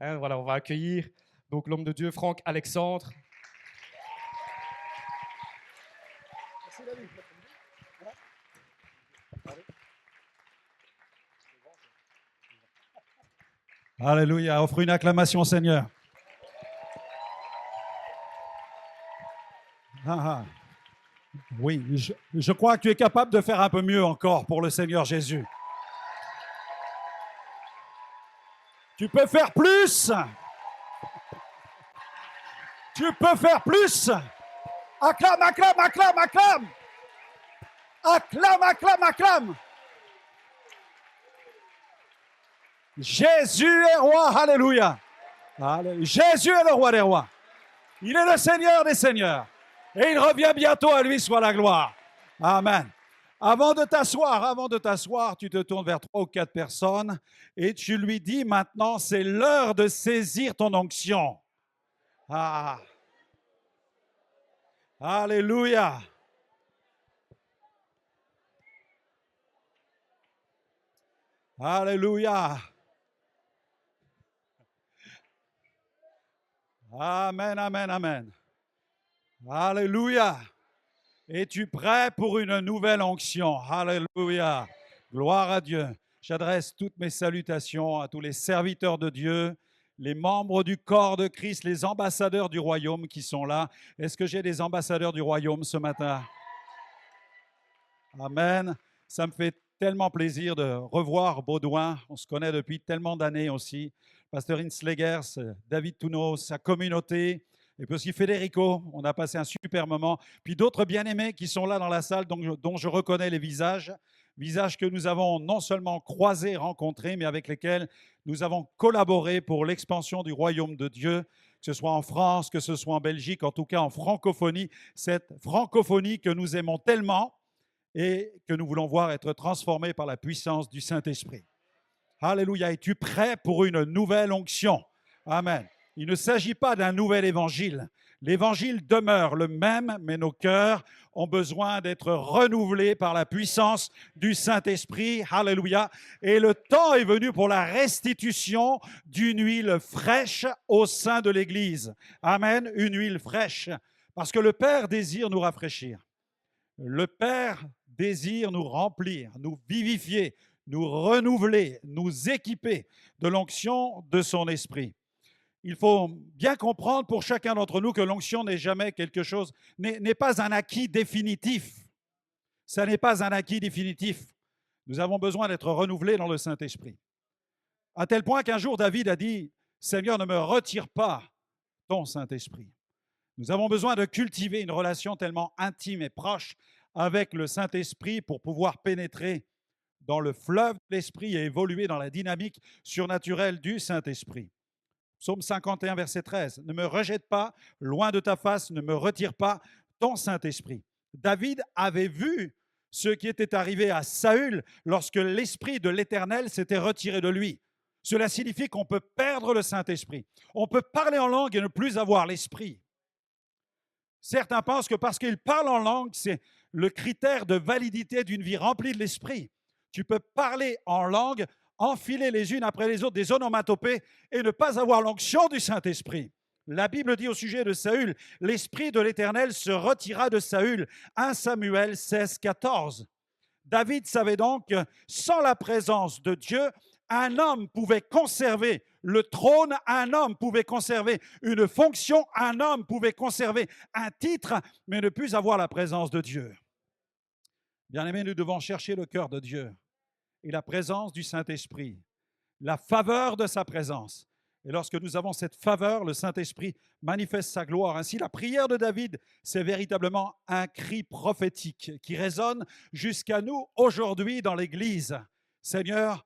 Hein, voilà, on va accueillir donc l'homme de Dieu, Franck Alexandre. Alléluia, offre une acclamation au Seigneur. Ah, ah. Oui, je crois que tu es capable de faire un peu mieux encore pour le Seigneur Jésus. Tu peux faire plus. Tu peux faire plus. Acclame, acclame, acclame, acclame. Acclame, acclame, acclame. Jésus est roi, alléluia. Jésus est le roi des rois. Il est le Seigneur des seigneurs. Et il revient bientôt, à lui soit la gloire. Amen. Avant de t'asseoir, tu te tournes vers 3 ou 4 personnes et tu lui dis maintenant, c'est l'heure de saisir ton onction. Ah. Alléluia. Alléluia. Amen, amen, amen. Alléluia. Es-tu prêt pour une nouvelle onction? Alléluia. Gloire à Dieu. J'adresse toutes mes salutations à tous les serviteurs de Dieu, les membres du corps de Christ, les ambassadeurs du royaume qui sont là. Est-ce que j'ai des ambassadeurs du royaume ce matin? Amen. Ça me fait tellement plaisir de revoir Baudouin. On se connaît depuis tellement d'années aussi. Pasteur Inslegers, David Touno, sa communauté, et puis aussi Federico. On a passé un super moment. Puis d'autres bien-aimés qui sont là dans la salle, dont je reconnais les visages. Visages que nous avons non seulement croisés, rencontrés, mais avec lesquels nous avons collaboré pour l'expansion du royaume de Dieu, que ce soit en France, que ce soit en Belgique, en tout cas en francophonie. Cette francophonie que nous aimons tellement et que nous voulons voir être transformés par la puissance du Saint-Esprit. Alléluia. Es-tu prêt pour une nouvelle onction? Amen. Il ne s'agit pas d'un nouvel évangile. L'évangile demeure le même, mais nos cœurs ont besoin d'être renouvelés par la puissance du Saint-Esprit. Alléluia. Et le temps est venu pour la restitution d'une huile fraîche au sein de l'Église. Amen. Une huile fraîche. Parce que le Père désire nous rafraîchir. Le Père désire nous remplir, nous vivifier, nous renouveler, nous équiper de l'onction de son esprit. Il faut bien comprendre pour chacun d'entre nous que l'onction n'est jamais quelque chose, n'est pas un acquis définitif. Ça n'est pas un acquis définitif. Nous avons besoin d'être renouvelés dans le Saint-Esprit. À tel point qu'un jour David a dit, Seigneur, ne me retire pas ton Saint-Esprit. Nous avons besoin de cultiver une relation tellement intime et proche avec le Saint-Esprit pour pouvoir pénétrer dans le fleuve de l'Esprit et évoluer dans la dynamique surnaturelle du Saint-Esprit. Psaume 51, verset 13. Ne me rejette pas, loin de ta face, ne me retire pas ton Saint-Esprit. David avait vu ce qui était arrivé à Saül lorsque l'Esprit de l'Éternel s'était retiré de lui. Cela signifie qu'on peut perdre le Saint-Esprit. On peut parler en langue et ne plus avoir l'Esprit. Certains pensent que parce qu'ils parlent en langue, c'est le critère de validité d'une vie remplie de l'Esprit. Tu peux parler en langue, enfiler les unes après les autres des onomatopées et ne pas avoir l'onction du Saint-Esprit. La Bible dit au sujet de Saül, l'Esprit de l'Éternel se retira de Saül. 1 Samuel 16, 14. David savait donc que sans la présence de Dieu, un homme pouvait conserver le trône, un homme pouvait conserver une fonction, un homme pouvait conserver un titre, mais ne plus avoir la présence de Dieu. Bien-aimés, nous devons chercher le cœur de Dieu et la présence du Saint-Esprit, la faveur de sa présence. Et lorsque nous avons cette faveur, le Saint-Esprit manifeste sa gloire. Ainsi, la prière de David, c'est véritablement un cri prophétique qui résonne jusqu'à nous aujourd'hui dans l'Église. Seigneur,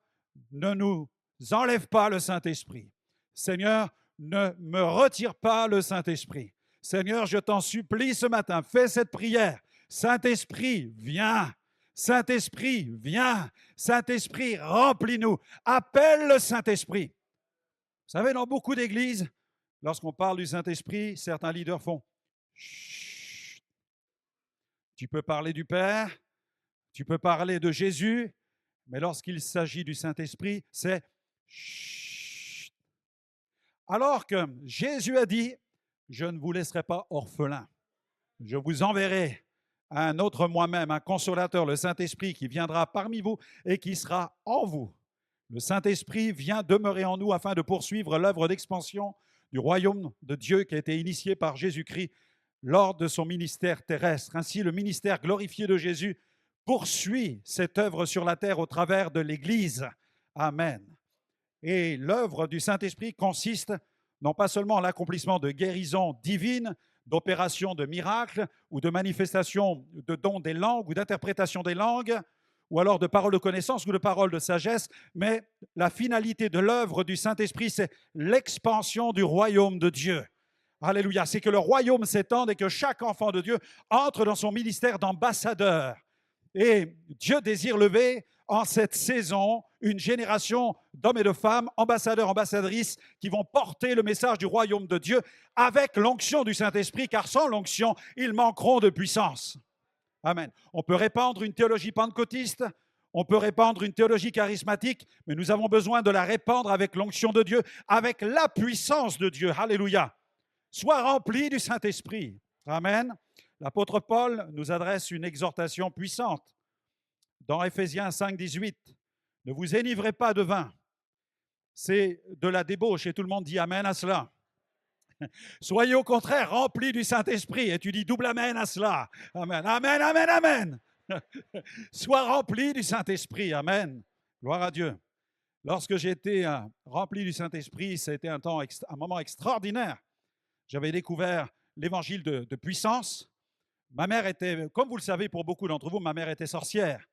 ne nous enlève pas le Saint-Esprit. Seigneur, ne me retire pas le Saint-Esprit. Seigneur, je t'en supplie ce matin, fais cette prière. Saint-Esprit, viens. Saint-Esprit, viens. Saint-Esprit, remplis-nous. Appelle le Saint-Esprit. Vous savez, dans beaucoup d'églises, lorsqu'on parle du Saint-Esprit, certains leaders font chut. Tu peux parler du Père, tu peux parler de Jésus, mais lorsqu'il s'agit du Saint-Esprit, c'est chut. Alors que Jésus a dit, je ne vous laisserai pas orphelins. Je vous enverrai un autre moi-même, un consolateur, le Saint-Esprit, qui viendra parmi vous et qui sera en vous. Le Saint-Esprit vient demeurer en nous afin de poursuivre l'œuvre d'expansion du royaume de Dieu qui a été initiée par Jésus-Christ lors de son ministère terrestre. Ainsi, le ministère glorifié de Jésus poursuit cette œuvre sur la terre au travers de l'Église. Amen. Et l'œuvre du Saint-Esprit consiste non pas seulement en l'accomplissement de guérisons divines, d'opérations de miracles ou de manifestations de dons des langues ou d'interprétation des langues, ou alors de paroles de connaissance ou de paroles de sagesse, mais la finalité de l'œuvre du Saint-Esprit, c'est l'expansion du royaume de Dieu. Alléluia, c'est que le royaume s'étende et que chaque enfant de Dieu entre dans son ministère d'ambassadeur. Et Dieu désire lever en cette saison une génération d'hommes et de femmes, ambassadeurs, ambassadrices, qui vont porter le message du royaume de Dieu avec l'onction du Saint-Esprit, car sans l'onction, ils manqueront de puissance. Amen. On peut répandre une théologie pentecôtiste, on peut répandre une théologie charismatique, mais nous avons besoin de la répandre avec l'onction de Dieu, avec la puissance de Dieu. Alléluia. Sois rempli du Saint-Esprit. Amen. L'apôtre Paul nous adresse une exhortation puissante. Dans Éphésiens 5, 18, ne vous énivrez pas de vin. C'est de la débauche et tout le monde dit amen à cela. Soyez au contraire remplis du Saint-Esprit et tu dis double amen à cela. Amen, amen, amen, amen. Sois rempli du Saint-Esprit. Amen. Gloire à Dieu. Lorsque j'ai été rempli du Saint-Esprit, c'était un moment extraordinaire. J'avais découvert l'évangile de puissance. Ma mère était, comme vous le savez pour beaucoup d'entre vous, ma mère était sorcière.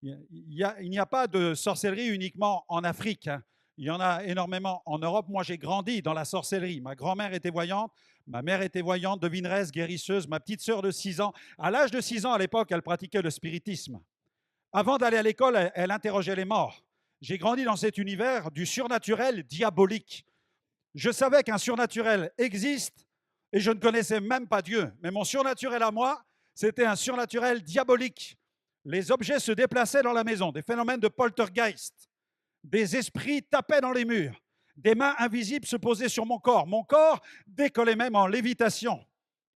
Il n'y a pas de sorcellerie uniquement en Afrique. Il y en a énormément en Europe. Moi, j'ai grandi dans la sorcellerie. Ma grand-mère était voyante, ma mère était voyante, devineresse, guérisseuse. Ma petite sœur de 6 ans, à l'âge de 6 ans à l'époque, elle pratiquait le spiritisme. Avant d'aller à l'école, elle interrogeait les morts. J'ai grandi dans cet univers du surnaturel diabolique. Je savais qu'un surnaturel existe et je ne connaissais même pas Dieu. Mais mon surnaturel à moi, c'était un surnaturel diabolique. Les objets se déplaçaient dans la maison, des phénomènes de poltergeist. Des esprits tapaient dans les murs. Des mains invisibles se posaient sur mon corps. Mon corps décollait même en lévitation.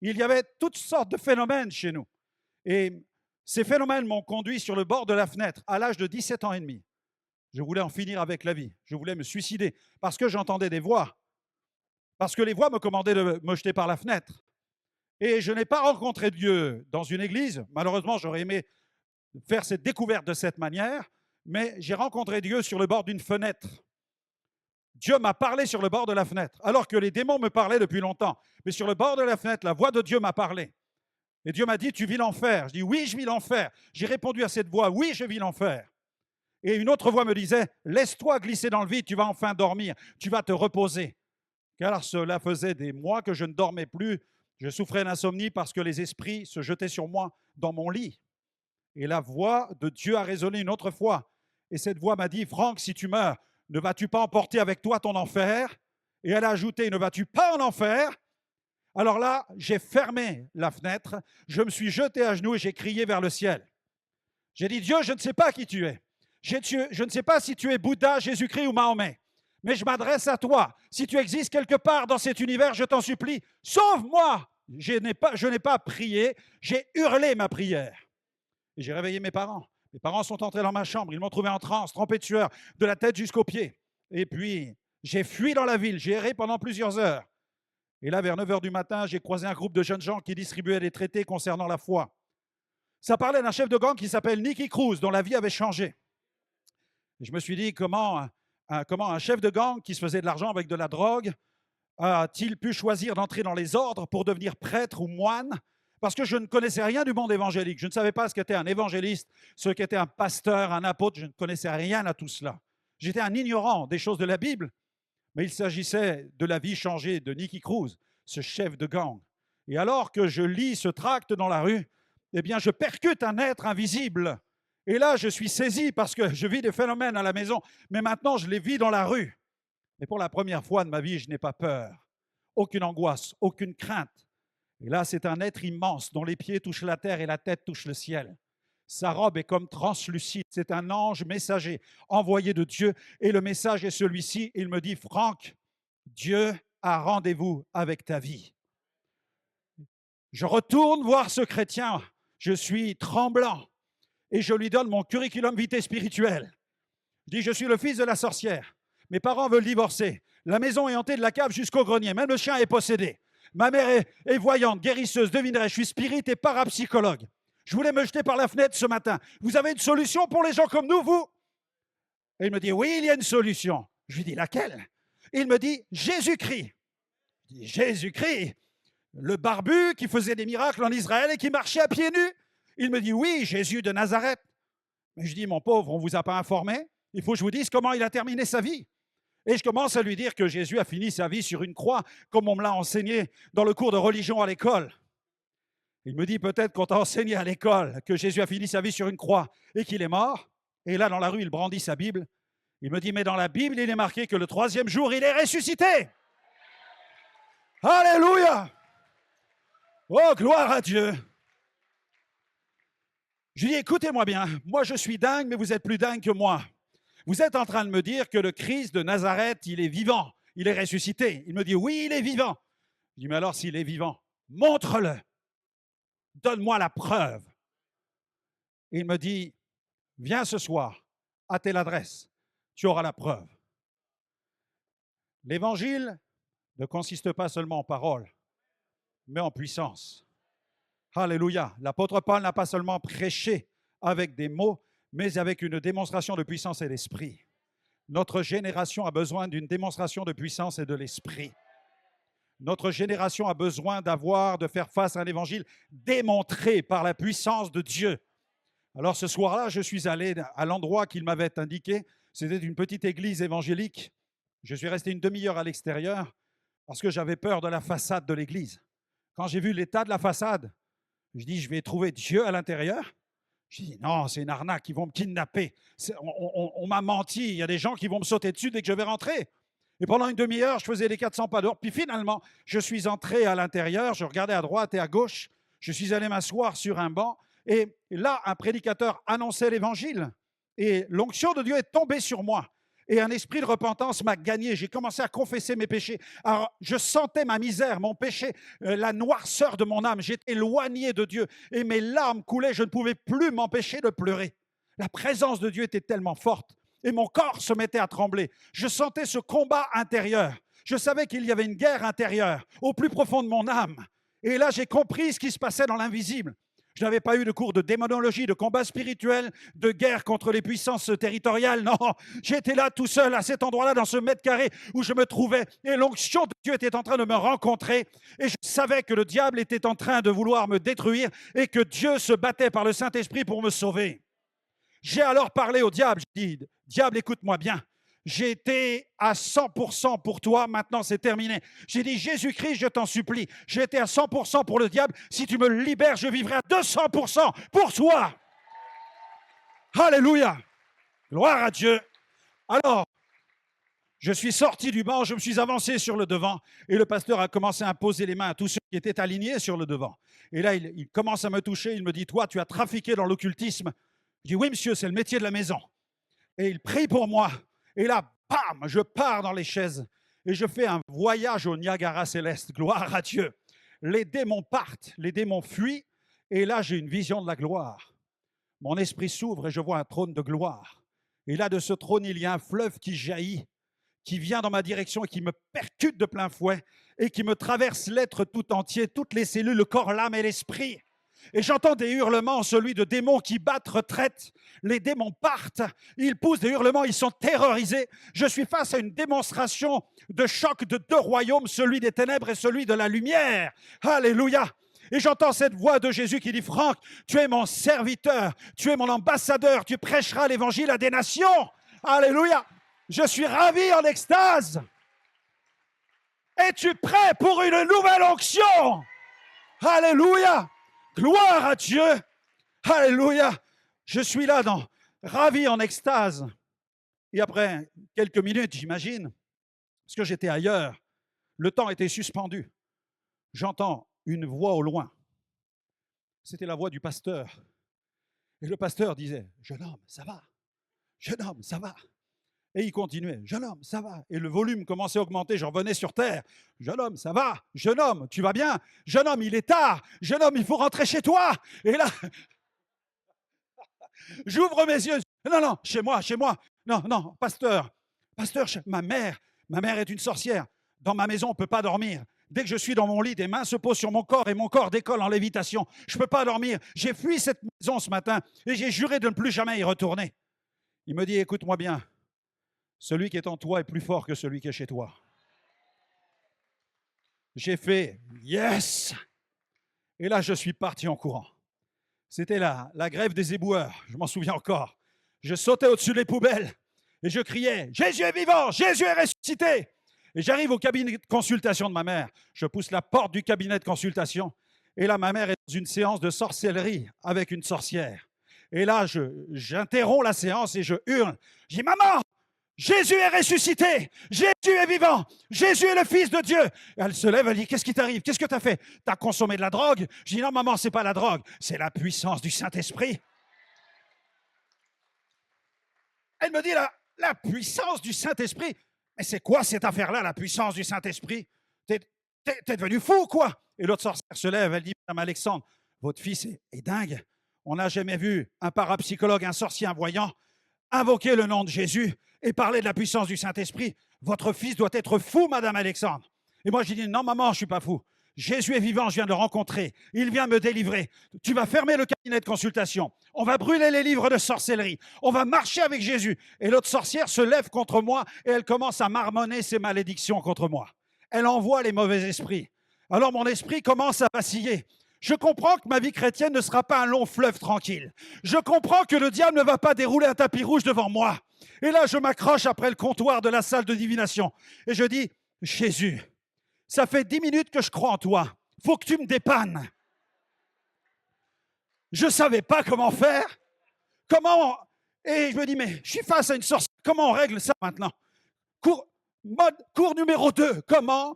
Il y avait toutes sortes de phénomènes chez nous. Et ces phénomènes m'ont conduit sur le bord de la fenêtre à l'âge de 17 ans et demi. Je voulais en finir avec la vie. Je voulais me suicider parce que j'entendais des voix. Parce que les voix me commandaient de me jeter par la fenêtre. Et je n'ai pas rencontré Dieu dans une église. Malheureusement, j'aurais aimé faire cette découverte de cette manière, mais j'ai rencontré Dieu sur le bord d'une fenêtre. Dieu m'a parlé sur le bord de la fenêtre, alors que les démons me parlaient depuis longtemps. Mais sur le bord de la fenêtre, la voix de Dieu m'a parlé. Et Dieu m'a dit, tu vis l'enfer. Je dis, oui, je vis l'enfer. J'ai répondu à cette voix, oui, je vis l'enfer. Et une autre voix me disait, laisse-toi glisser dans le vide, tu vas enfin dormir, tu vas te reposer. Car cela faisait des mois que je ne dormais plus. Je souffrais d'insomnie parce que les esprits se jetaient sur moi dans mon lit. Et la voix de Dieu a résonné une autre fois. Et cette voix m'a dit, Franck, si tu meurs, ne vas-tu pas emporter avec toi ton enfer? Et elle a ajouté, ne vas-tu pas en enfer? Alors là, j'ai fermé la fenêtre, je me suis jeté à genoux et j'ai crié vers le ciel. J'ai dit, Dieu, je ne sais pas qui tu es. Je ne sais pas si tu es Bouddha, Jésus-Christ ou Mahomet. Mais je m'adresse à toi. Si tu existes quelque part dans cet univers, je t'en supplie, sauve-moi. Je n'ai pas prié, j'ai hurlé ma prière. Et j'ai réveillé mes parents. Mes parents sont entrés dans ma chambre, ils m'ont trouvé en transe, trempé de sueur, de la tête jusqu'aux pieds. Et puis, j'ai fui dans la ville, j'ai erré pendant plusieurs heures. Et là, vers 9 h du matin, j'ai croisé un groupe de jeunes gens qui distribuaient des traités concernant la foi. Ça parlait d'un chef de gang qui s'appelle Nicky Cruz, dont la vie avait changé. Et je me suis dit, comment un chef de gang qui se faisait de l'argent avec de la drogue a-t-il pu choisir d'entrer dans les ordres pour devenir prêtre ou moine? Parce que je ne connaissais rien du monde évangélique. Je ne savais pas ce qu'était un évangéliste, ce qu'était un pasteur, un apôtre. Je ne connaissais rien à tout cela. J'étais un ignorant des choses de la Bible. Mais il s'agissait de la vie changée de Nicky Cruz, ce chef de gang. Et alors que je lis ce tract dans la rue, eh bien, je percute un être invisible. Et là, je suis saisi parce que je vis des phénomènes à la maison, mais maintenant, je les vis dans la rue. Et pour la première fois de ma vie, je n'ai pas peur, aucune angoisse, aucune crainte. Et là, c'est un être immense dont les pieds touchent la terre et la tête touche le ciel. Sa robe est comme translucide. C'est un ange messager envoyé de Dieu. Et le message est celui-ci. Il me dit, Franck, Dieu a rendez-vous avec ta vie. Je retourne voir ce chrétien, je suis tremblant et je lui donne mon curriculum vitae spirituel. Je dis, je suis le fils de la sorcière. Mes parents veulent divorcer. La maison est hantée de la cave jusqu'au grenier. Même le chien est possédé. Ma mère est voyante, guérisseuse, devinerait. Je suis spirit et parapsychologue. Je voulais me jeter par la fenêtre ce matin. Vous avez une solution pour les gens comme nous, vous? Et il me dit, oui, il y a une solution. Je lui dis, laquelle? Il me dit, Jésus-Christ. Je dis, Jésus-Christ, le barbu qui faisait des miracles en Israël et qui marchait à pieds nus. Il me dit, oui, Jésus de Nazareth. Mais je dis, mon pauvre, on ne vous a pas informé? Il faut que je vous dise comment il a terminé sa vie. Et je commence à lui dire que Jésus a fini sa vie sur une croix, comme on me l'a enseigné dans le cours de religion à l'école. Il me dit, peut-être qu'on t'a enseigné à l'école que Jésus a fini sa vie sur une croix et qu'il est mort. Et là, dans la rue, il brandit sa Bible. Il me dit, mais dans la Bible, il est marqué que le troisième jour, il est ressuscité. Alléluia! Oh, gloire à Dieu! Je lui dis, écoutez-moi bien, moi je suis dingue, mais vous êtes plus dingue que moi. Vous êtes en train de me dire que le Christ de Nazareth, il est vivant, il est ressuscité. Il me dit, oui, il est vivant. Je dis, mais alors s'il est vivant, montre-le. Donne-moi la preuve. Et il me dit, viens ce soir, à telle adresse, tu auras la preuve. L'évangile ne consiste pas seulement en paroles, mais en puissance. Alléluia. L'apôtre Paul n'a pas seulement prêché avec des mots, mais avec une démonstration de puissance et d'esprit. Notre génération a besoin d'une démonstration de puissance et de l'esprit. Notre génération a besoin de faire face à un évangile démontré par la puissance de Dieu. Alors ce soir-là, je suis allé à l'endroit qu'il m'avait indiqué. C'était une petite église évangélique. Je suis resté une demi-heure à l'extérieur parce que j'avais peur de la façade de l'église. Quand j'ai vu l'état de la façade, je dis, je vais trouver Dieu à l'intérieur. Je dis, non, c'est une arnaque, ils vont me kidnapper. On m'a menti, il y a des gens qui vont me sauter dessus dès que je vais rentrer. Et pendant une demi-heure, je faisais les 400 pas dehors. Puis finalement, je suis entré à l'intérieur, je regardais à droite et à gauche. Je suis allé m'asseoir sur un banc. Et là, un prédicateur annonçait l'évangile. Et l'onction de Dieu est tombée sur moi. Et un esprit de repentance m'a gagné. J'ai commencé à confesser mes péchés. Alors, je sentais ma misère, mon péché, la noirceur de mon âme. J'étais éloigné de Dieu et mes larmes coulaient. Je ne pouvais plus m'empêcher de pleurer. La présence de Dieu était tellement forte et mon corps se mettait à trembler. Je sentais ce combat intérieur. Je savais qu'il y avait une guerre intérieure au plus profond de mon âme. Et là, j'ai compris ce qui se passait dans l'invisible. Je n'avais pas eu de cours de démonologie, de combat spirituel, de guerre contre les puissances territoriales. Non, j'étais là tout seul à cet endroit-là, dans ce mètre carré où je me trouvais. Et l'onction de Dieu était en train de me rencontrer. Et je savais que le diable était en train de vouloir me détruire et que Dieu se battait par le Saint-Esprit pour me sauver. J'ai alors parlé au diable. J'ai dit, diable, écoute-moi bien. J'ai été à 100% pour toi, maintenant c'est terminé. J'ai dit, Jésus-Christ, je t'en supplie, j'ai été à 100% pour le diable. Si tu me libères, je vivrai à 200% pour toi. Alléluia. Gloire à Dieu. Alors, je suis sorti du banc, je me suis avancé sur le devant et le pasteur a commencé à poser les mains à tous ceux qui étaient alignés sur le devant. Et là, il commence à me toucher, il me dit, toi, tu as trafiqué dans l'occultisme. Je dis, oui, monsieur, c'est le métier de la maison. Et il prie pour moi. Et là, bam, je pars dans les chaises et je fais un voyage au Niagara céleste. Gloire à Dieu. Les démons partent, les démons fuient. Et là, j'ai une vision de la gloire. Mon esprit s'ouvre et je vois un trône de gloire. Et là, de ce trône, il y a un fleuve qui jaillit, qui vient dans ma direction et qui me percute de plein fouet et qui me traverse l'être tout entier, toutes les cellules, le corps, l'âme et l'esprit. Et j'entends des hurlements, celui de démons qui battent retraite. Les démons partent, ils poussent des hurlements, ils sont terrorisés. Je suis face à une démonstration de choc de deux royaumes, celui des ténèbres et celui de la lumière. Alléluia. Et j'entends cette voix de Jésus qui dit, Franck, tu es mon serviteur, tu es mon ambassadeur, tu prêcheras l'évangile à des nations. Alléluia. Je suis ravi en extase. Es-tu prêt pour une nouvelle onction? Alléluia. Gloire à Dieu. Alléluia. Je suis là, ravi en extase. Et après quelques minutes, j'imagine, parce que j'étais ailleurs, le temps était suspendu. J'entends une voix au loin. C'était la voix du pasteur. Et le pasteur disait, jeune homme, ça va. Jeune homme, ça va. Et il continuait. Jeune homme, ça va. Et le volume commençait à augmenter. Je revenais sur terre. Jeune homme, ça va. Jeune homme, tu vas bien. Jeune homme, il est tard. Jeune homme, il faut rentrer chez toi. Et là, j'ouvre mes yeux. Non, non, chez moi, chez moi. Non, non, pasteur. Pasteur, ma mère est une sorcière. Dans ma maison, on ne peut pas dormir. Dès que je suis dans mon lit, des mains se posent sur mon corps et mon corps décolle en lévitation. Je ne peux pas dormir. J'ai fui cette maison ce matin et j'ai juré de ne plus jamais y retourner. Il me dit, écoute-moi bien. Celui qui est en toi est plus fort que celui qui est chez toi. J'ai fait yes. Et là, je suis parti en courant. C'était la grève des éboueurs, je m'en souviens encore. Je sautais au-dessus des poubelles et je criais « Jésus est vivant, Jésus est ressuscité !» Et j'arrive au cabinet de consultation de ma mère. Je pousse la porte du cabinet de consultation. Et là, ma mère est dans une séance de sorcellerie avec une sorcière. Et là, j'interromps la séance et je hurle. Je dis « Maman, Jésus est ressuscité, Jésus est vivant, Jésus est le Fils de Dieu. » Elle se lève, elle dit, qu'est-ce qui t'arrive? Qu'est-ce que tu as fait? Tu as consommé de la drogue? Je dis, non maman, ce n'est pas la drogue, c'est la puissance du Saint-Esprit. Elle me dit, la puissance du Saint-Esprit. Mais c'est quoi cette affaire-là, la puissance du Saint-Esprit? T'es devenu fou, quoi? Et l'autre sorcière se lève, elle dit, Madame Alexandre, votre fils est dingue. On n'a jamais vu un parapsychologue, un sorcier, un voyant invoquer le nom de Jésus et parler de la puissance du Saint-Esprit. Votre fils doit être fou, Madame Alexandre. Et moi, j'ai dit, non, maman, je ne suis pas fou. Jésus est vivant, je viens de le rencontrer. Il vient me délivrer. Tu vas fermer le cabinet de consultation. On va brûler les livres de sorcellerie. On va marcher avec Jésus. Et l'autre sorcière se lève contre moi et elle commence à marmonner ses malédictions contre moi. Elle envoie les mauvais esprits. Alors mon esprit commence à vaciller. Je comprends que ma vie chrétienne ne sera pas un long fleuve tranquille. Je comprends que le diable ne va pas dérouler un tapis rouge devant moi. Et là, je m'accroche après le comptoir de la salle de divination. Et je dis, Jésus, ça fait 10 minutes que je crois en toi. Faut que tu me dépannes. Je ne savais pas comment faire. Et je me dis, mais je suis face à une sorcière. Comment on règle ça maintenant? Cours numéro 2. Comment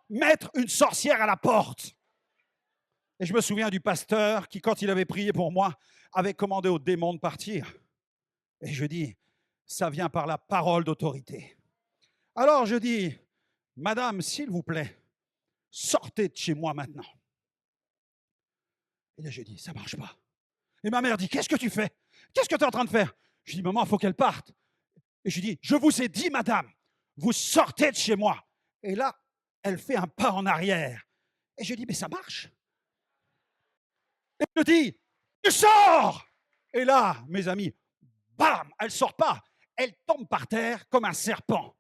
mettre une sorcière à la porte? Et je me souviens du pasteur qui, quand il avait prié pour moi, avait commandé aux démons de partir. Et je dis, ça vient par la parole d'autorité. Alors je dis, Madame, s'il vous plaît, sortez de chez moi maintenant. Et là, j'ai dit, ça ne marche pas. Et ma mère dit, qu'est-ce que tu fais? Qu'est-ce que tu es en train de faire? Je dis, maman, il faut qu'elle parte. Et je dis, je vous ai dit, madame, vous sortez de chez moi. Et là, elle fait un pas en arrière. Et je dis, mais ça marche. Et je dis, tu sors! Et là, mes amis, bam, elle ne sort pas. Elle tombe par terre comme un serpent.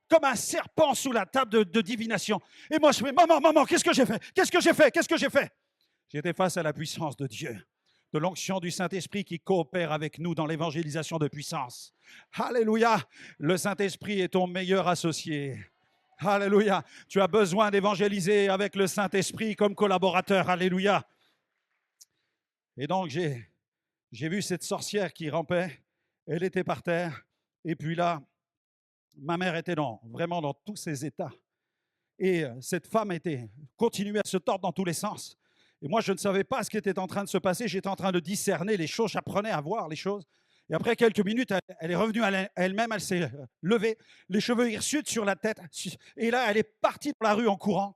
Comme un serpent sous la table de divination. Et moi, je fais, maman, qu'est-ce que j'ai fait? Qu'est-ce que j'ai fait? Qu'est-ce que j'ai fait? J'étais face à la puissance de Dieu, de l'onction du Saint-Esprit qui coopère avec nous dans l'évangélisation de puissance. Alléluia! Le Saint-Esprit est ton meilleur associé. Alléluia! Tu as besoin d'évangéliser avec le Saint-Esprit comme collaborateur. Alléluia! Et donc, j'ai vu cette sorcière qui rampait. Elle était par terre. Et puis là, ma mère était vraiment dans tous ses états. Et cette femme continuait à se tordre dans tous les sens. Et moi, je ne savais pas ce qui était en train de se passer. J'étais en train de discerner les choses. J'apprenais à voir les choses. Et après quelques minutes, elle est revenue à elle-même. Elle s'est levée, les cheveux hirsutes sur la tête. Et là, elle est partie dans la rue en courant.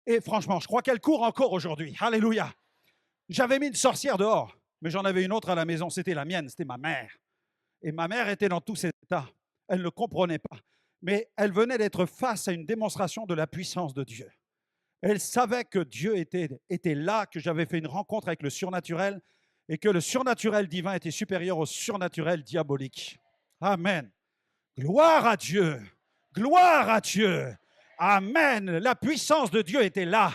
Et franchement, je crois qu'elle court encore aujourd'hui. Alléluia. J'avais mis une sorcière dehors, mais j'en avais une autre à la maison. C'était la mienne, c'était ma mère. Et ma mère était dans tous ses états. Elle ne comprenait pas. Mais elle venait d'être face à une démonstration de la puissance de Dieu. Elle savait que Dieu était là, que j'avais fait une rencontre avec le surnaturel et que le surnaturel divin était supérieur au surnaturel diabolique. Amen. Gloire à Dieu. Gloire à Dieu. Amen. La puissance de Dieu était là.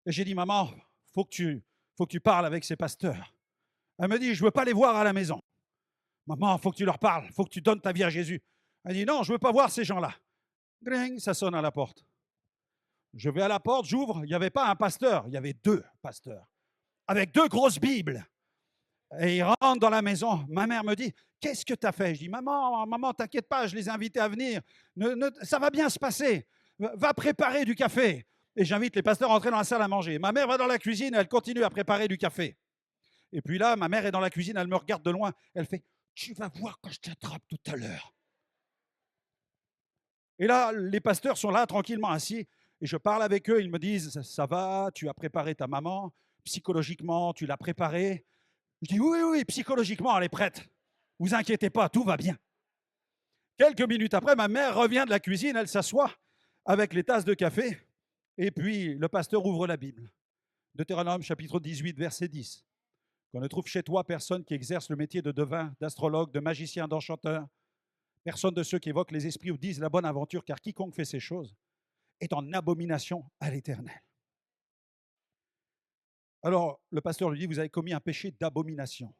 Et j'ai dit, maman, faut que tu parles avec ces pasteurs. Elle me dit, je ne veux pas les voir à la maison. Maman, il faut que tu leur parles, il faut que tu donnes ta vie à Jésus. Elle dit, non, je ne veux pas voir ces gens-là. Gring, ça sonne à la porte. Je vais à la porte, j'ouvre, il n'y avait pas un pasteur, il y avait 2 pasteurs, avec 2 grosses Bibles. Et ils rentrent dans la maison. Ma mère me dit, qu'est-ce que tu as fait? Je dis, maman, t'inquiète pas, je les ai invités à venir. Ça va bien se passer. Va préparer du café. Et j'invite les pasteurs à entrer dans la salle à manger. Ma mère va dans la cuisine, elle continue à préparer du café. Et puis là, ma mère est dans la cuisine, elle me regarde de loin, elle fait, Tu vas voir quand je t'attrape tout à l'heure. Et là, les pasteurs sont là, tranquillement assis, et je parle avec eux, ils me disent, ça va, tu as préparé ta maman, psychologiquement, tu l'as préparée. Je dis, oui, oui, psychologiquement, elle est prête. Vous inquiétez pas, tout va bien. Quelques minutes après, ma mère revient de la cuisine, elle s'assoit avec les tasses de café, et puis le pasteur ouvre la Bible. Deutéronome chapitre 18, verset 10. Qu'on ne trouve chez toi personne qui exerce le métier de devin, d'astrologue, de magicien, d'enchanteur, personne de ceux qui évoquent les esprits ou disent la bonne aventure, car quiconque fait ces choses est en abomination à l'Éternel. Alors, le pasteur lui dit, vous avez commis un péché d'abomination.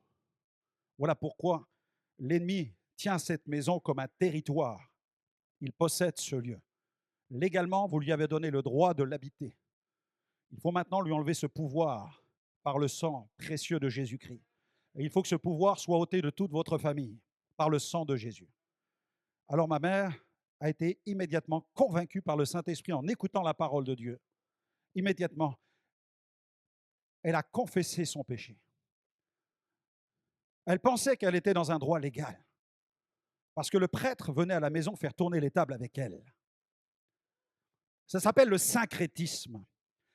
Voilà pourquoi l'ennemi tient cette maison comme un territoire. Il possède ce lieu. Légalement, vous lui avez donné le droit de l'habiter. Il faut maintenant lui enlever ce pouvoir par le sang précieux de Jésus-Christ. Et il faut que ce pouvoir soit ôté de toute votre famille par le sang de Jésus. Alors ma mère a été immédiatement convaincue par le Saint-Esprit en écoutant la parole de Dieu. Immédiatement, elle a confessé son péché. Elle pensait qu'elle était dans un droit légal parce que le prêtre venait à la maison faire tourner les tables avec elle. Ça s'appelle le syncrétisme.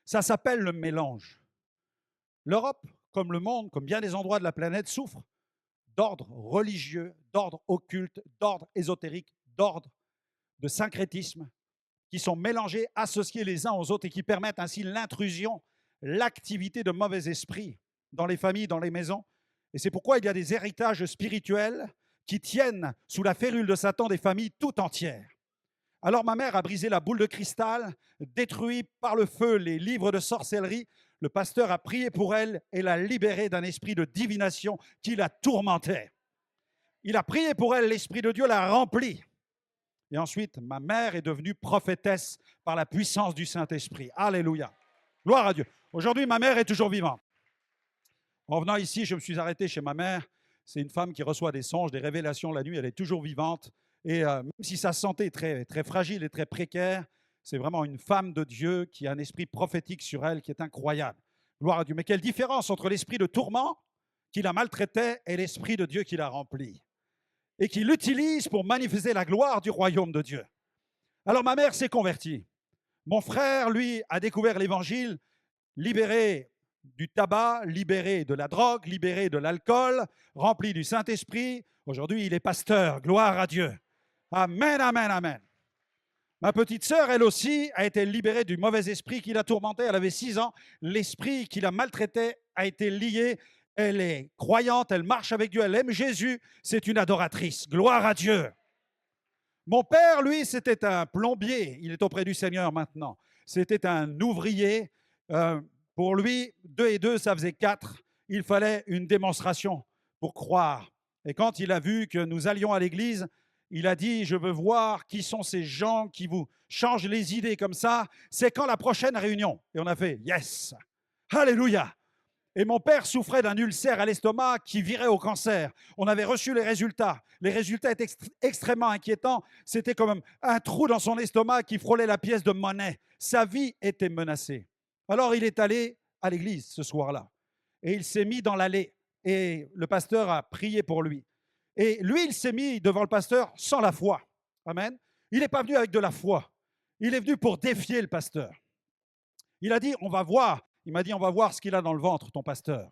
Ça s'appelle le mélange. L'Europe, comme le monde, comme bien des endroits de la planète, souffre d'ordre religieux, d'ordre occulte, d'ordre ésotérique, d'ordre de syncrétisme, qui sont mélangés, associés les uns aux autres et qui permettent ainsi l'intrusion, l'activité de mauvais esprits dans les familles, dans les maisons. Et c'est pourquoi il y a des héritages spirituels qui tiennent sous la férule de Satan des familles tout entières. Alors ma mère a brisé la boule de cristal, détruit par le feu les livres de sorcellerie. Le pasteur a prié pour elle et l'a libérée d'un esprit de divination qui la tourmentait. Il a prié pour elle, l'Esprit de Dieu l'a remplie. Et ensuite, ma mère est devenue prophétesse par la puissance du Saint-Esprit. Alléluia. Gloire à Dieu. Aujourd'hui, ma mère est toujours vivante. En venant ici, je me suis arrêté chez ma mère. C'est une femme qui reçoit des songes, des révélations la nuit. Elle est toujours vivante. Et même si sa santé est très, très fragile et très précaire, c'est vraiment une femme de Dieu qui a un esprit prophétique sur elle qui est incroyable. Gloire à Dieu. Mais quelle différence entre l'esprit de tourment qui la maltraitait et l'esprit de Dieu qui la remplit et qui l'utilise pour manifester la gloire du royaume de Dieu. Alors ma mère s'est convertie. Mon frère, lui, a découvert l'évangile, libéré du tabac, libéré de la drogue, libéré de l'alcool, rempli du Saint-Esprit. Aujourd'hui, il est pasteur. Gloire à Dieu. Amen, amen, amen. Ma petite sœur, elle aussi, a été libérée du mauvais esprit qui la tourmentait. Elle avait 6 ans. L'esprit qui la maltraitait a été lié. Elle est croyante, elle marche avec Dieu, elle aime Jésus. C'est une adoratrice. Gloire à Dieu. Mon père, lui, c'était un plombier. Il est auprès du Seigneur maintenant. C'était un ouvrier. Pour lui, 2 et 2, ça faisait 4. Il fallait une démonstration pour croire. Et quand il a vu que nous allions à l'église, il a dit, je veux voir qui sont ces gens qui vous changent les idées comme ça. C'est quand la prochaine réunion? Et on a fait, yes, alléluia. Et mon père souffrait d'un ulcère à l'estomac qui virait au cancer. On avait reçu les résultats. Les résultats étaient extrêmement inquiétants. C'était comme un trou dans son estomac qui frôlait la pièce de monnaie. Sa vie était menacée. Alors il est allé à l'église ce soir-là. Et il s'est mis dans l'allée. Et le pasteur a prié pour lui. Et lui, il s'est mis devant le pasteur sans la foi. Amen. Il n'est pas venu avec de la foi. Il est venu pour défier le pasteur. Il a dit, on va voir. Il m'a dit, on va voir ce qu'il a dans le ventre, ton pasteur.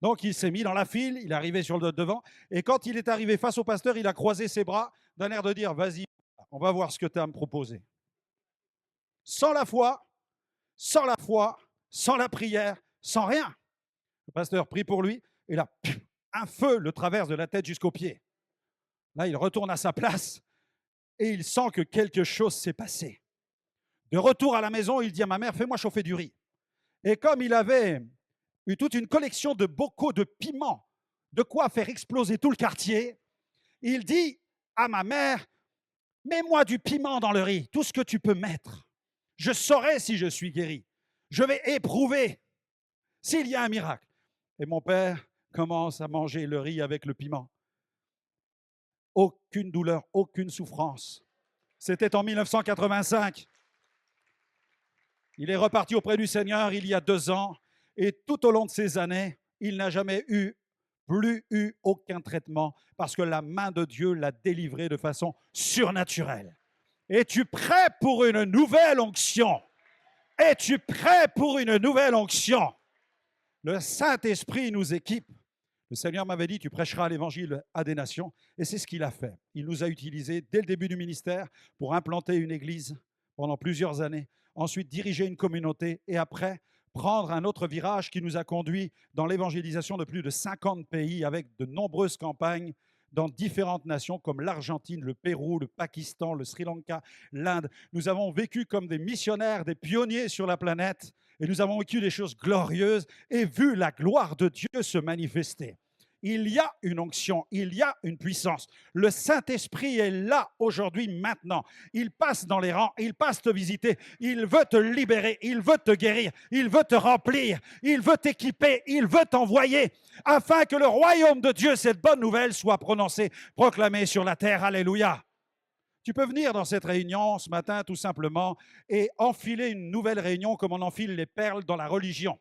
Donc, il s'est mis dans la file, il est arrivé sur le devant, et quand il est arrivé face au pasteur, il a croisé ses bras d'un air de dire, vas-y, on va voir ce que tu as à me proposer. Sans la foi, sans la foi, sans la prière, sans rien. Le pasteur prie pour lui, et là, un feu le traverse de la tête jusqu'aux pieds. Là, il retourne à sa place, et il sent que quelque chose s'est passé. De retour à la maison, il dit à ma mère, fais-moi chauffer du riz. Et comme il avait eu toute une collection de bocaux de piment, de quoi faire exploser tout le quartier, il dit à ma mère, mets-moi du piment dans le riz, tout ce que tu peux mettre. Je saurai si je suis guéri. Je vais éprouver s'il y a un miracle. Et mon père commence à manger le riz avec le piment. Aucune douleur, aucune souffrance. C'était en 1985. Il est reparti auprès du Seigneur il y a 2 ans et tout au long de ces années, il n'a jamais eu plus eu aucun traitement parce que la main de Dieu l'a délivré de façon surnaturelle. Es-tu prêt pour une nouvelle onction? Es-tu prêt pour une nouvelle onction? Le Saint-Esprit nous équipe. Le Seigneur m'avait dit, tu prêcheras l'évangile à des nations. Et c'est ce qu'il a fait. Il nous a utilisés dès le début du ministère pour implanter une église pendant plusieurs années. Ensuite, diriger une communauté. Et après, prendre un autre virage qui nous a conduit dans l'évangélisation de plus de 50 pays avec de nombreuses campagnes dans différentes nations comme l'Argentine, le Pérou, le Pakistan, le Sri Lanka, l'Inde. Nous avons vécu comme des missionnaires, des pionniers sur la planète et nous avons vécu des choses glorieuses et vu la gloire de Dieu se manifester. Il y a une onction, il y a une puissance. Le Saint-Esprit est là aujourd'hui, maintenant. Il passe dans les rangs, il passe te visiter, il veut te libérer, il veut te guérir, il veut te remplir, il veut t'équiper, il veut t'envoyer afin que le royaume de Dieu, cette bonne nouvelle, soit prononcée, proclamée sur la terre. Alléluia. Tu peux venir dans cette réunion ce matin tout simplement et enfiler une nouvelle réunion comme on enfile les perles dans la religion.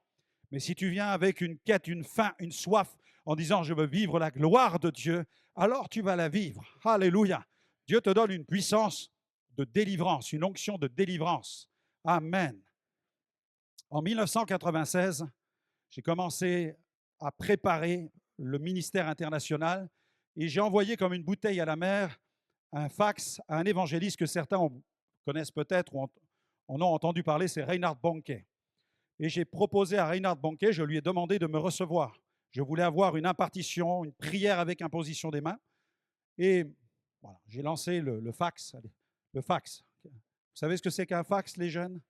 Mais si tu viens avec une quête, une faim, une soif, en disant « je veux vivre la gloire de Dieu », alors tu vas la vivre. Alléluia. Dieu te donne une puissance de délivrance, une onction de délivrance. Amen. En 1996, j'ai commencé à préparer le ministère international et j'ai envoyé comme une bouteille à la mer un fax à un évangéliste que certains connaissent peut-être ou en ont entendu parler, c'est Reinhard Bonnke. Et j'ai proposé à Reinhard Bonnke, je lui ai demandé de me recevoir. Je voulais avoir une impartition, une prière avec imposition des mains. Et voilà, j'ai lancé le fax. Le fax. Vous savez ce que c'est qu'un fax, les jeunes?